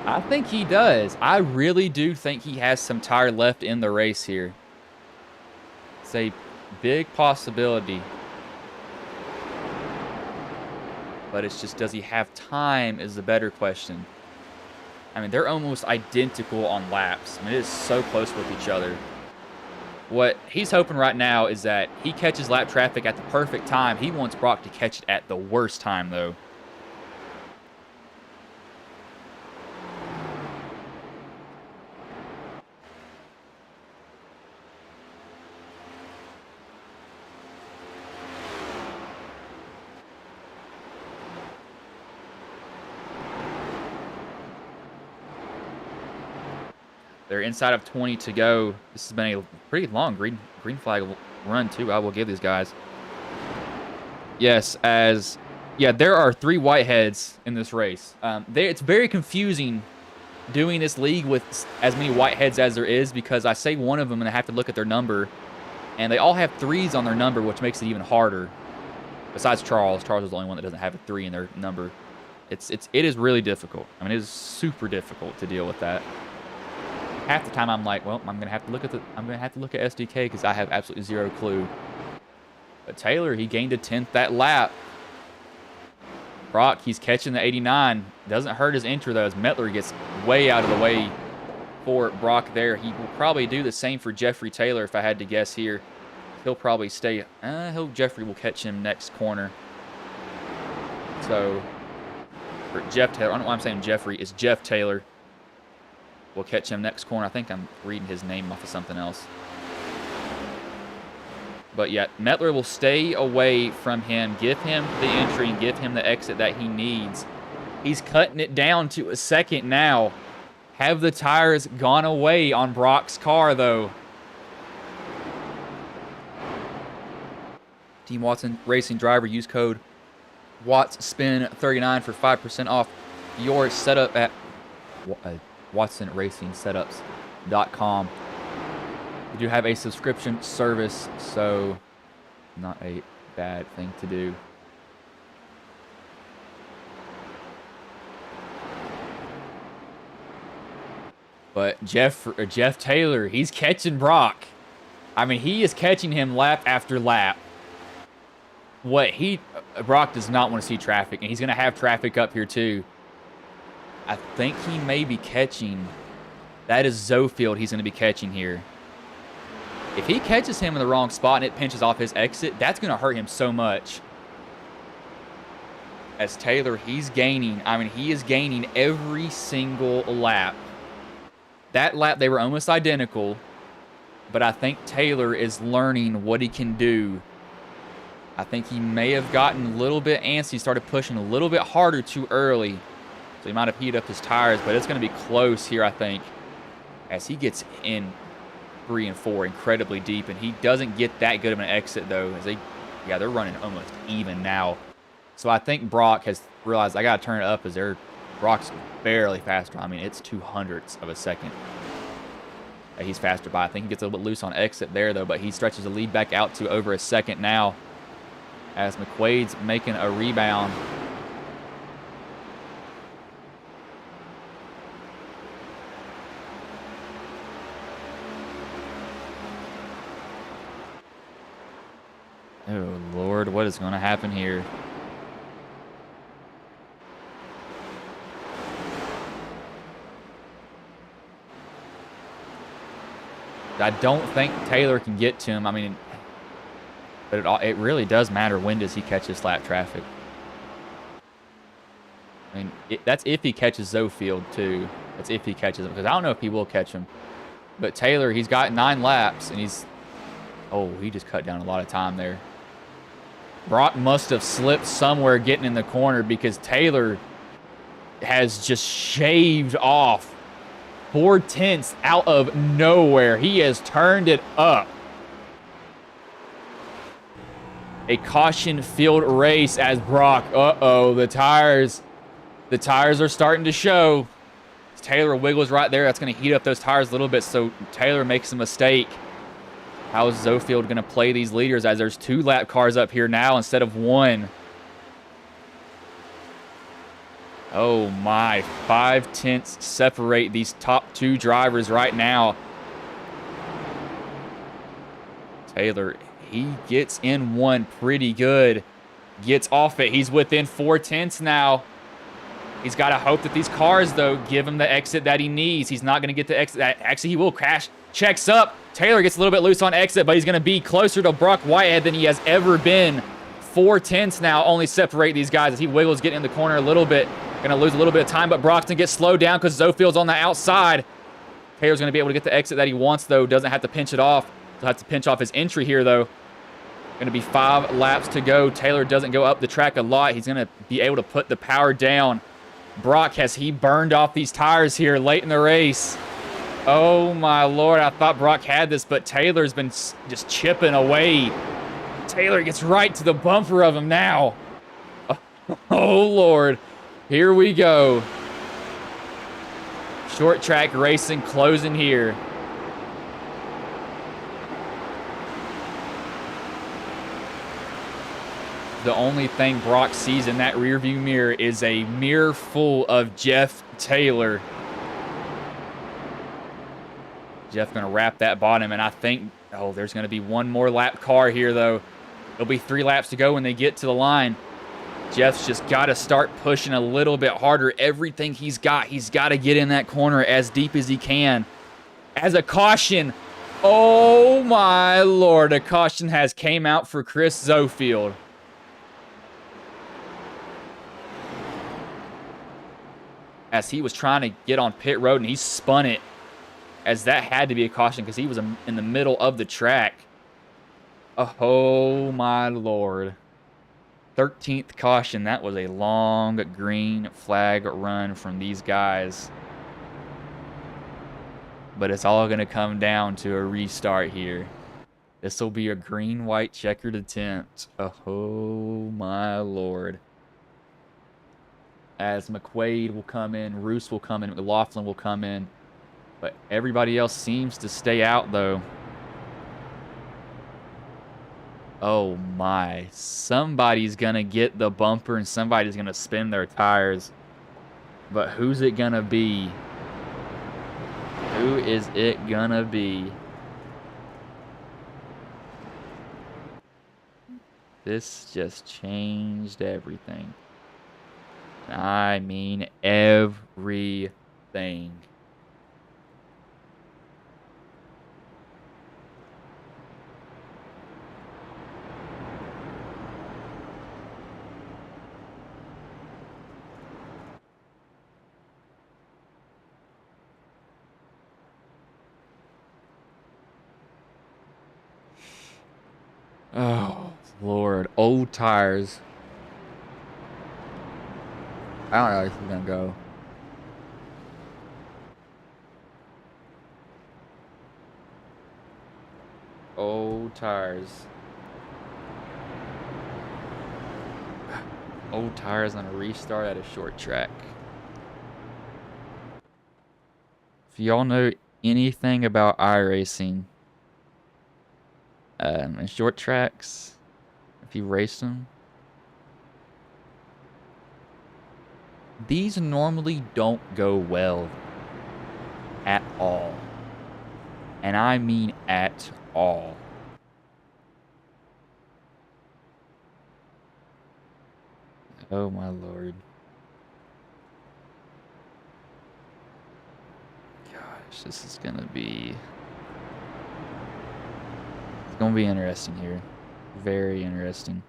S2: I think he does. I really do think he has some tire left in the race here. It's a big possibility. But it's just, does he have time is the better question. I mean, they're almost identical on laps. I mean, it is so close with each other. What he's hoping right now is that he catches lap traffic at the perfect time. He wants Brock to catch it at the worst time, though. They're inside of 20 to go. This has been a pretty long green flag run, too. I will give these guys. Yes, there are 3 Whiteheads in this race. It's very confusing doing this league with as many Whiteheads as there is, because I say one of them and I have to look at their number, and they all have 3s on their number, which makes it even harder. Besides Charles. Charles is the only one that doesn't have a 3 in their number. It is really difficult. I mean, it is super difficult to deal with that. Half the time I'm like, well, I'm gonna have to look at SDK because I have absolutely zero clue. But Taylor, he gained a 10th that lap. Brock, he's catching the 89. Doesn't hurt his entry though, as Metler gets way out of the way for Brock there. He will probably do the same for Jeffrey Taylor if I had to guess here. He'll probably stay. Jeffrey will catch him next corner. So for Jeff Taylor, I don't know why I'm saying Jeffrey. It's Jeff Taylor. We'll catch him next corner. I think I'm reading his name off of something else. But yeah, Metler will stay away from him, give him the entry, and give him the exit that he needs. He's cutting it down to a second now. Have the tires gone away on Brock's car, though? Team Watson Racing driver, use code WATSSPIN39 for 5% off your setup at WatsonRacingSetups.com. We do have a subscription service, so not a bad thing to do. But Jeff Taylor, he's catching Brock. I mean, he is catching him lap after lap. Brock does not want to see traffic, and he's going to have traffic up here too. I think he may be catching. That is Zofield he's going to be catching here. If he catches him in the wrong spot and it pinches off his exit, that's going to hurt him so much. As Taylor, he's gaining. I mean, he is gaining every single lap. That lap, they were almost identical. But I think Taylor is learning what he can do. I think he may have gotten a little bit antsy, started pushing a little bit harder too early. So he might have heated up his tires, but it's going to be close here, I think, as he gets in 3 and 4 incredibly deep, and he doesn't get that good of an exit, though, as they're running almost even now. So I think Brock has realized, I got to turn it up, as Brock's barely faster. I mean, it's 200ths of a second that he's faster by. I think he gets a little bit loose on exit there, though, but he stretches the lead back out to over a second now, as McQuaid's making a rebound. Oh, Lord, what is going to happen here? I don't think Taylor can get to him. I mean, but it really does matter, when does he catch this lap traffic. I mean, that's if he catches Zofield, too. That's if he catches him, because I don't know if he will catch him. But Taylor, he's got 9 laps, and he's... Oh, he just cut down a lot of time there. Brock must have slipped somewhere getting in the corner because Taylor has just shaved off 4/10 out of nowhere. He has turned it up. A caution-filled race as Brock... Uh-oh, the tires are starting to show. Taylor wiggles right there. That's going to heat up those tires a little bit, so Taylor makes a mistake. How is Zofield going to play these leaders as there's 2 lap cars up here now instead of 1? Oh my, 5/10 separate these top 2 drivers right now. Taylor, he gets in 1 pretty good. Gets off it. He's within 4/10 now. He's got to hope that these cars, though, give him the exit that he needs. He's not going to get the exit. Actually, he will crash. Checks up. Taylor gets a little bit loose on exit, but he's going to be closer to Brock Whitehead than he has ever been. 4/10 now only separate these guys as he wiggles, getting in the corner a little bit. Going to lose a little bit of time, but Broxton gets slowed down because Zofield's on the outside. Taylor's going to be able to get the exit that he wants, though. Doesn't have to pinch it off. He'll have to pinch off his entry here, though. Going to be 5 laps to go. Taylor doesn't go up the track a lot. He's going to be able to put the power down. Brock, has he burned off these tires here late in the race? Oh, my Lord. I thought Brock had this, but Taylor's been just chipping away. Taylor gets right to the bumper of him now. Oh, Lord. Here we go. Short track racing closing here. The only thing Brock sees in that rearview mirror is a mirror full of Jeff Taylor. Jeff going to wrap that bottom, and I think, oh, there's going to be 1 more lap car here, though. It'll be 3 laps to go when they get to the line. Jeff's just got to start pushing a little bit harder. Everything he's got to get in that corner as deep as he can. As a caution, oh my Lord, a caution has came out for Chris Zofield. As he was trying to get on pit road, and he spun it, as that had to be a caution because he was in the middle of the track. Oh my Lord. 13th caution. That was a long green flag run from these guys. But it's all going to come down to a restart here. This will be a green-white checkered attempt. Oh my Lord. As McQuaid will come in, Roos will come in, McLaughlin will come in. But everybody else seems to stay out, though. Oh, my. Somebody's going to get the bumper, and somebody's going to spin their tires. But who's it going to be? Who is it going to be? This just changed everything. I mean, everything. Oh, Lord. Old tires. I don't know if he's going to go. Old tires. Old tires on a restart at a short track. If y'all know anything about iRacing, and short tracks, if you race them, these normally don't go well at all. And I mean at all. Oh my Lord. Gosh, this is gonna be... It's gonna be interesting here. Very interesting.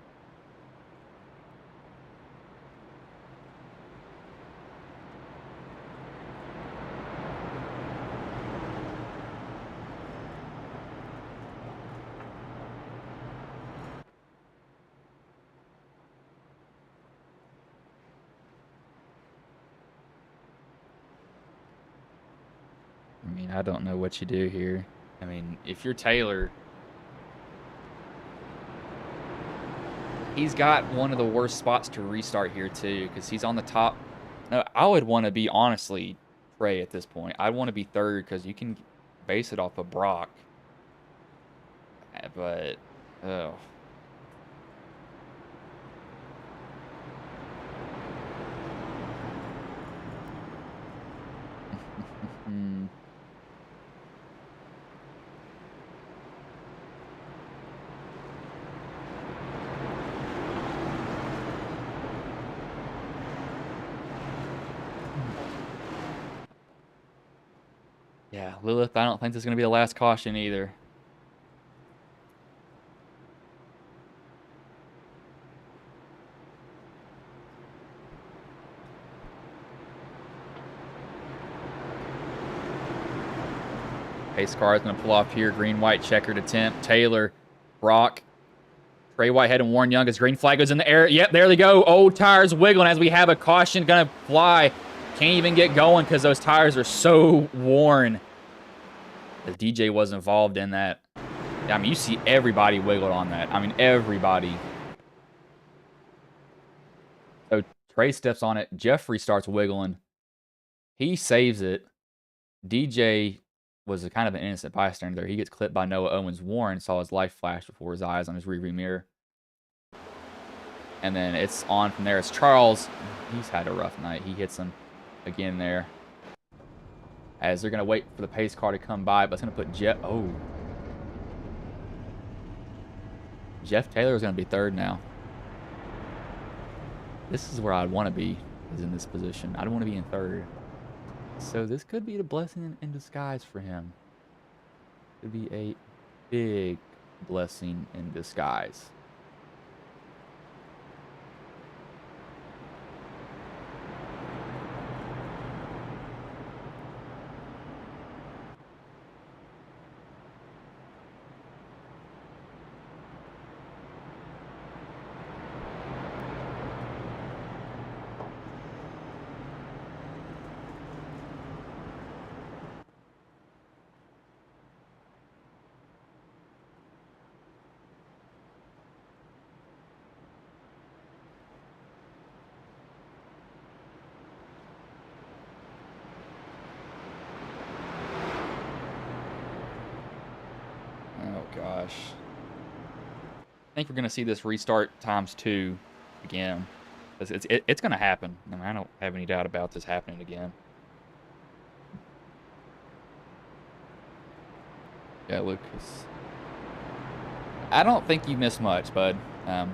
S2: I don't know what you do here. I mean, if you're Taylor, he's got one of the worst spots to restart here too, because he's on the top. No, I would want to be, honestly, Trey at this point. I'd want to be third because you can base it off of Brock. But, oh. Yeah, Lilith, I don't think this is going to be the last caution either. Pace car is going to pull off here. Green-white checkered attempt. Taylor, Brock, Trey Whitehead, and Warren Young as green flag goes in the air. Yep, there they go. Old tires wiggling as we have a caution going to fly. Can't even get going because those tires are so worn. The DJ was involved in that. I mean, you see everybody wiggled on that. I mean, everybody. So Trey steps on it. Jeffrey starts wiggling. He saves it. DJ was a kind of an innocent bystander there. He gets clipped by Noah Owens. Warren saw his life flash before his eyes on his rearview mirror. And then it's on from there. It's Charles. He's had a rough night. He hits him again there. As they're going to wait for the pace car to come by, but it's going to put Jeff... Oh. Jeff Taylor is going to be third now. This is where I'd want to be, is in this position. I'd want to be in third. So this could be the blessing in disguise for him. Could be a big blessing in disguise. Gosh. I think we're going to see this restart ×2 again. It's going to happen. I mean, I don't have any doubt about this happening again. Yeah, Lucas. I don't think you missed much, bud. Yeah,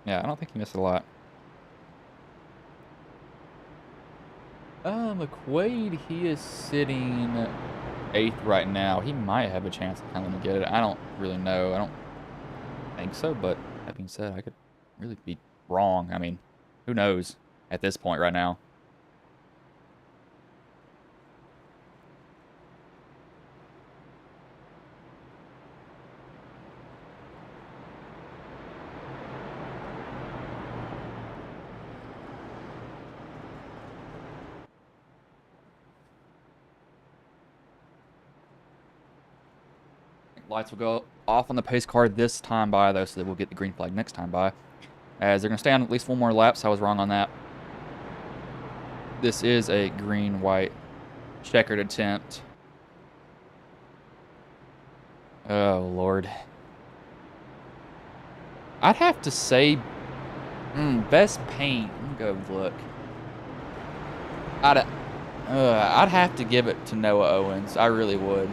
S2: I don't think you missed a lot. McQuaid, he is sitting 8th right now. He might have a chance of kind of get it. I don't really know. I don't think so, but that being said, I could really be wrong. I mean, who knows at this point right now. Lights will go off on the pace car this time by, though, so that we'll get the green flag next time by. As they're going to stay on at least one more lap, so I was wrong on that. This is a green-white checkered attempt. Oh, Lord. I'd have to say best paint. Let me go look. I'd have to give it to Noah Owens. I really would.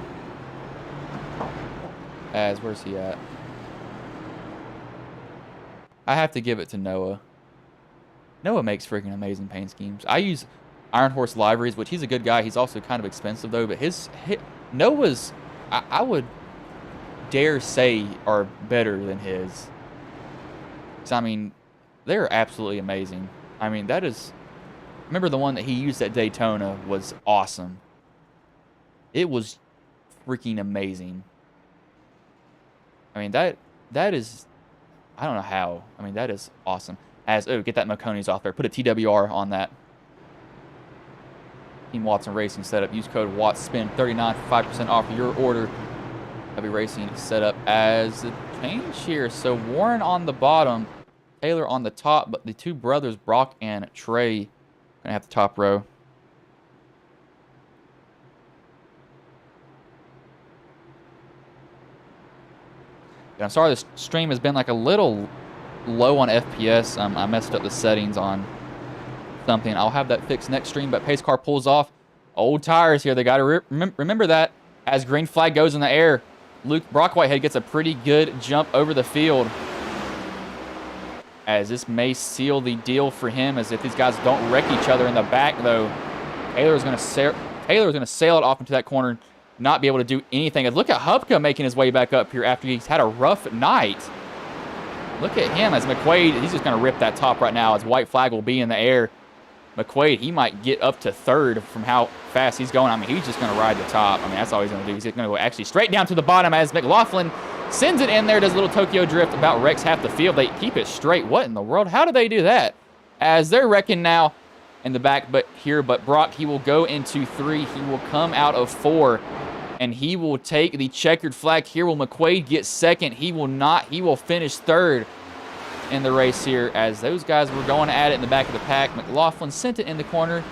S2: Where's he at? I have to give it to Noah. Noah makes freaking amazing paint schemes. I use Iron Horse Liveries, which he's a good guy. He's also kind of expensive, though. But Noah's, I would dare say, are better than his. So, I mean, they're absolutely amazing. I mean, that is... Remember the one that he used at Daytona was awesome. It was freaking amazing. I mean, that is, I don't know how. I mean, that is awesome. Get that Marconi's off there. Put a TWR on that. Team Watson Racing setup. Use code WATSPIN39 for 5% off your order. Heavy Racing setup as a change here. So Warren on the bottom, Taylor on the top, but the two brothers, Brock and Trey, gonna have the top row. I'm sorry this stream has been like a little low on FPS. I messed up the settings on something. I'll have that fixed next stream, but pace car pulls off. Old tires here. They got to remember that. As green flag goes in the air, Luke Brock Whitehead gets a pretty good jump over the field. As this may seal the deal for him, as if these guys don't wreck each other in the back, though. Taylor's going to sail it off into that corner, not be able to do anything. And look at Hubka making his way back up here after he's had a rough night. Look at him as McQuaid, he's just going to rip that top right now as white flag will be in the air. McQuaid, he might get up to third from how fast he's going. I mean, he's just going to ride the top. I mean, that's all he's going to do. He's going to go actually straight down to the bottom as McLaughlin sends it in there, does a little Tokyo drift, about wrecks half the field. They keep it straight. What in the world? How do they do that? As they're wrecking now in the back, but Brock, he will go into 3. He will come out of 4, and he will take the checkered flag here. Will McQuaid get second? He will not. He will finish third in the race here, as those guys were going at it in the back of the pack. McLaughlin sent it in the corner.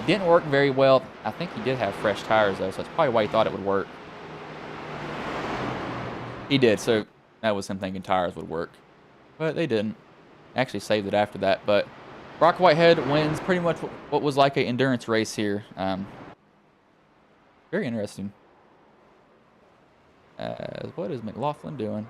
S2: Didn't work very well. I think he did have fresh tires, though, so that's probably why he thought it would work. He did, so that was him thinking tires would work. But they didn't. Actually saved it after that. But Brock Whitehead wins pretty much what was like an endurance race here. Very interesting. What is McLaughlin doing?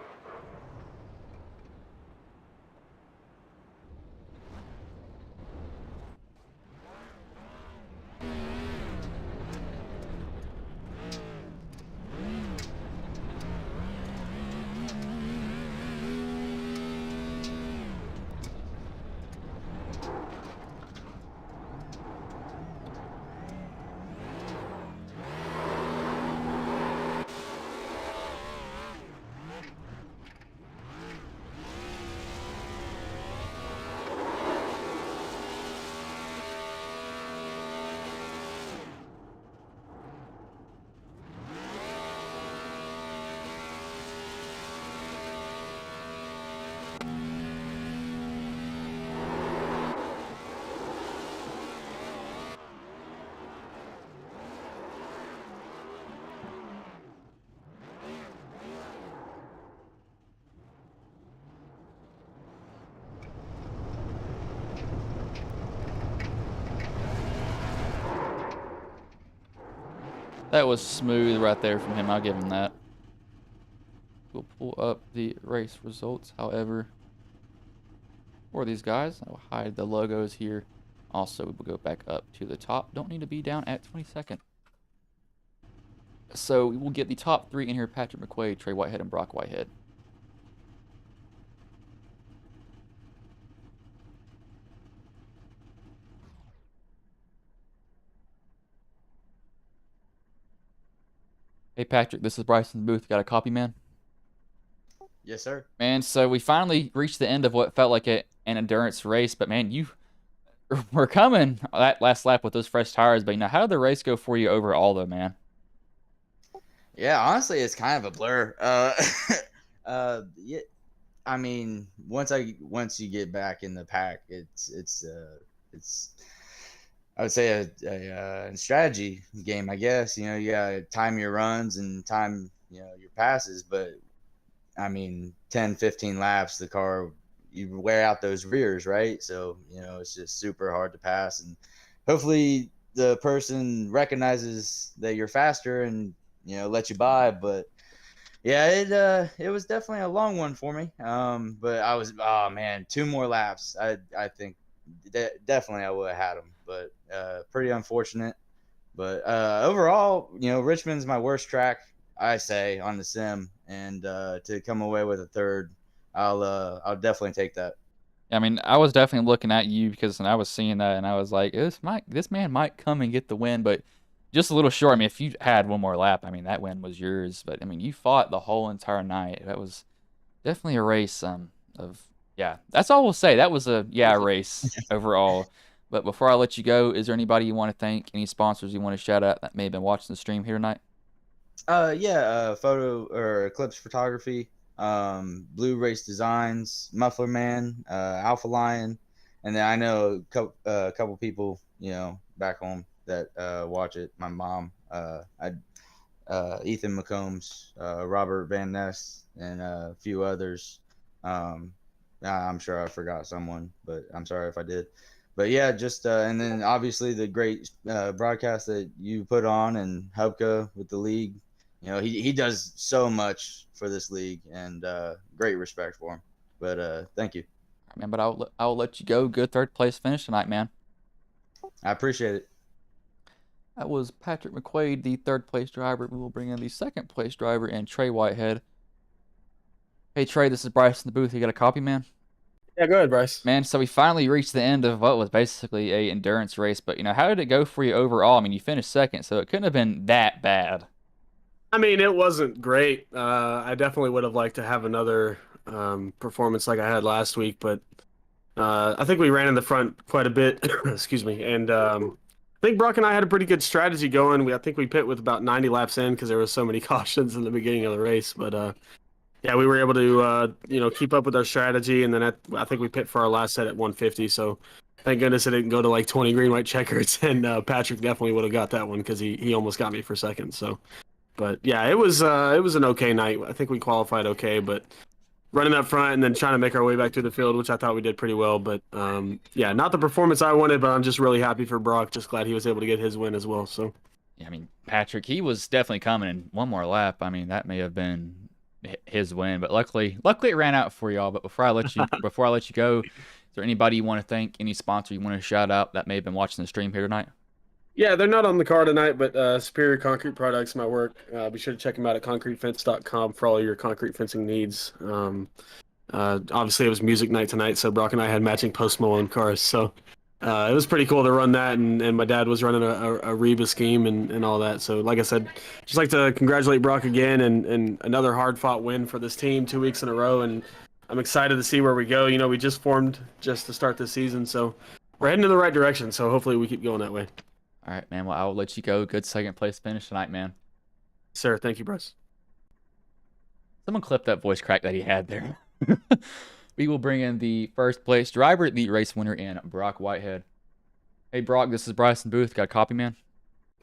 S2: That was smooth right there from him. I'll give him that. We'll pull up the race results, however, for these guys. I'll hide the logos here. Also, we will go back up to the top. Don't need to be down at 22nd. So we will get the top 3 in here: Patrick McQuaid, Trey Whitehead, and Brock Whitehead. Hey, Patrick, this is Bryson Booth. Got a copy, man?
S4: Yes, sir.
S2: Man, so we finally reached the end of what felt like an endurance race, but man, you were coming that last lap with those fresh tires. But how did the race go for you overall, though, man?
S4: Yeah, honestly, it's kind of a blur. Yeah, I mean, once you get back in the pack, it's I would say a strategy game, I guess. You gotta time your runs and time your passes, but I mean, 10, 15 laps, the car, you wear out those rears, right? So it's just super hard to pass, and hopefully the person recognizes that you're faster and let you by. But yeah, it was definitely a long one for me. But I was, oh man, 2 more laps. I think definitely I would have had them, but pretty unfortunate. But overall, Richmond's my worst track, I say, on the sim, and to come away with a third, I'll definitely take that.
S2: I mean, I was definitely looking at you because I was seeing that, and I was like, this man might come and get the win, but just a little short. I mean, if you had one more lap, I mean, that win was yours. But I mean, you fought the whole entire night. That was definitely a race. Yeah, that's all we'll say. That was a race overall. But before I let you go, is there anybody you want to thank? Any sponsors you want to shout out that may have been watching the stream here tonight?
S4: Photo or Eclipse Photography, Blue Race Designs, Muffler Man, Alpha Lion, and then I know a couple people, back home that watch it. My mom, Ethan McCombs, Robert Van Ness, and a few others. I'm sure I forgot someone, but I'm sorry if I did. But yeah, just and then obviously the great broadcast that you put on, and Hubka with the league. He does so much for this league, and great respect for him. But thank you.
S2: Man, but I'll let you go. Good third place finish tonight, man.
S4: I appreciate it.
S2: That was Patrick McQuaid, the third place driver. We will bring in the second place driver and Trey Whitehead. Hey Trey, this is Bryce in the booth. You got a copy, man?
S5: Yeah, go ahead, Bryce.
S2: Man, so we finally reached the end of what was basically a endurance race, but how did it go for you overall? I mean, you finished second, so it couldn't have been that bad.
S5: I mean, it wasn't great. I definitely would have liked to have another performance like I had last week, but I think we ran in the front quite a bit. Excuse me. And I think Brock and I had a pretty good strategy going. I think we pit with about 90 laps in because there was so many cautions in the beginning of the race. But yeah, we were able to keep up with our strategy, and then I think we pit for our last set at 150. So thank goodness it didn't go to like 20 green white checkers, and Patrick definitely would have got that one because he almost got me for second. So. But yeah, it was an okay night. I think we qualified okay, but running up front and then trying to make our way back through the field, which I thought we did pretty well. But yeah, not the performance I wanted, but I'm just really happy for Brock. Just glad he was able to get his win as well. So
S2: yeah, I mean, Patrick, he was definitely coming in one more lap. I mean, that may have been his win, but luckily it ran out for y'all. But before I let you go, is there anybody you want to thank? Any sponsor you want to shout out that may have been watching the stream here tonight?
S5: yeah, they're not on the car tonight, but Superior Concrete Products might work. Be sure to check them out at concretefence.com for all your concrete fencing needs. Obviously, it was music night tonight, so Brock and I had matching Post Malone cars. So it was pretty cool to run that, and my dad was running a Reba scheme and all that. So like I said, just like to congratulate Brock again and another hard-fought win for this team 2 weeks in a row, and I'm excited to see where we go. We just formed just to start this season, so we're heading in the right direction, so hopefully we keep going that way.
S2: All right, man. Well, I will let you go. Good second place finish tonight, man.
S5: Sir, thank you, Bryce.
S2: Someone clip that voice crack that he had there. We will bring in the first place driver, the race winner, in Brock Whitehead. Hey, Brock, this is Bryson Booth. Got a copy, man?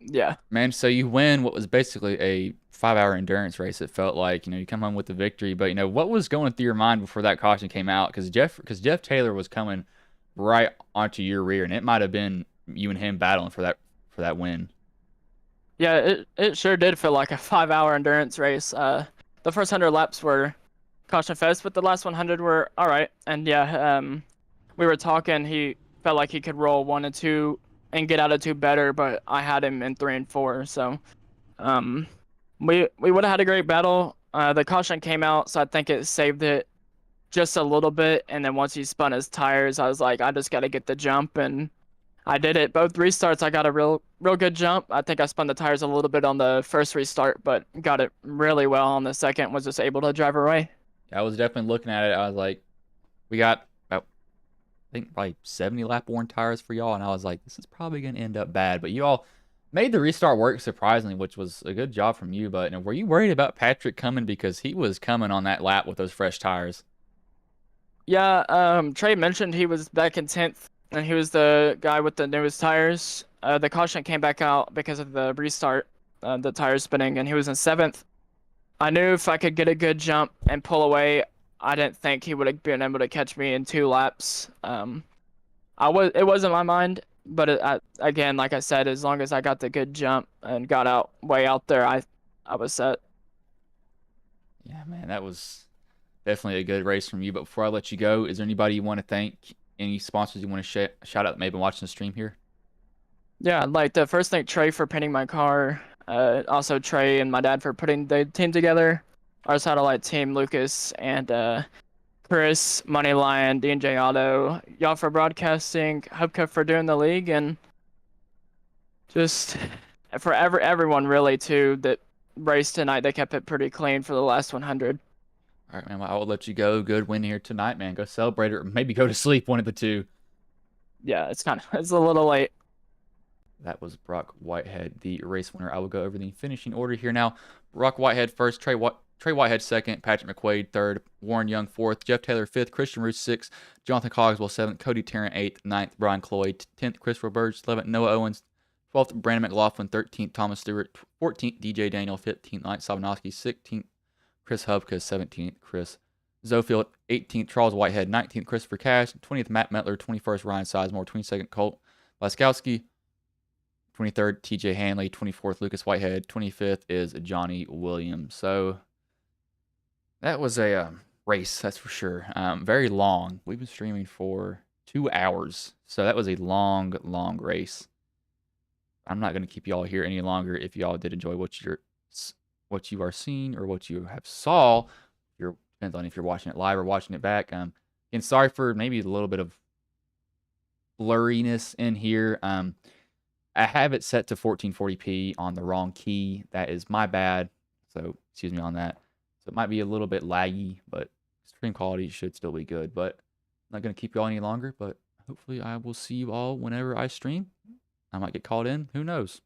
S6: Yeah.
S2: Man, so you win what was basically a 5-hour endurance race. It felt like, you come home with the victory. But, what was going through your mind before that caution came out? Because Jeff Taylor was coming right onto your rear, and it might have been you and him battling for that win.
S6: Yeah, it sure did feel like a 5-hour endurance race. The first 100 laps were caution fest, but the last 100 were all right. And yeah, we were talking. He felt like he could roll 1 and 2 and get out of 2 better, but I had him in 3 and 4. So we would have had a great battle. The caution came out, so I think it saved it just a little bit. And then once he spun his tires, I was like, I just got to get the jump, and I did it. Both restarts, I got a real good jump. I think I spun the tires a little bit on the first restart, but got it really well on the second. Was just able to drive away.
S2: I was definitely looking at it. I was like, we got about, I think, like 70 lap worn tires for y'all, and I was like, this is probably going to end up bad. But you all made the restart work surprisingly, which was a good job from you. But were you worried about Patrick coming, because he was coming on that lap with those fresh tires?
S6: Yeah, Trey mentioned he was back in 10th. And he was the guy with the newest tires. The caution came back out because of the restart, the tires spinning, and he was in 7th. I knew if I could get a good jump and pull away, I didn't think he would have been able to catch me in 2 laps. It wasn't my mind, but again, like I said, as long as I got the good jump and got way out there, I was set.
S2: Yeah, man, that was definitely a good race from you. But before I let you go, is there anybody you want to thank? Any sponsors you want to shout out that may have been watching the stream here?
S6: Yeah, I'd like to first thank Trey for painting my car. Also Trey and my dad for putting the team together. Our satellite team, Lucas and Chris, Money Lion, D&J Auto, y'all for broadcasting, Hubka for doing the league, and just for everyone really too that raced tonight. They kept it pretty clean for the last 100.
S2: All right, man. Well, I will let you go. Good win here tonight, man. Go celebrate it, or maybe go to sleep. One of the two.
S6: yeah, it's it's a little late.
S2: That was Brock Whitehead, the race winner. I will go over the finishing order here now. Brock Whitehead first, Trey Whitehead second, Patrick McQuaid third, Warren Young fourth, Jeff Taylor fifth, Christian Roos sixth, Jonathan Cogswell seventh, Cody Tarrant eighth, ninth, Brian Cloyd 10th, Christopher Burge 11th, Noah Owens 12th, Brandon McLaughlin 13th, Thomas Stewart 14th, DJ Daniel 15th, Mike Sabanowski 16th, Chris Hubka 17th, Chris Zofield 18th, Charles Whitehead 19th, Christopher Cash 20th, Matt Metler 21st, Ryan Sizemore 22nd, Colt Laskowski 23rd, TJ Hanley, 24th, Lucas Whitehead, 25th is Johnny Williams. So that was a race, that's for sure. Very long. We've been streaming for 2 hours. So that was a long, long race. I'm not going to keep y'all here any longer. If y'all did enjoy what you are seeing or what you have saw, depends on if you're watching it live or watching it back. And sorry for maybe a little bit of blurriness in here. I have it set to 1440p on the wrong key. That is my bad. So excuse me on that. So it might be a little bit laggy, but stream quality should still be good. But I'm not going to keep y'all any longer, but hopefully I will see you all whenever I stream. I might get called in. Who knows?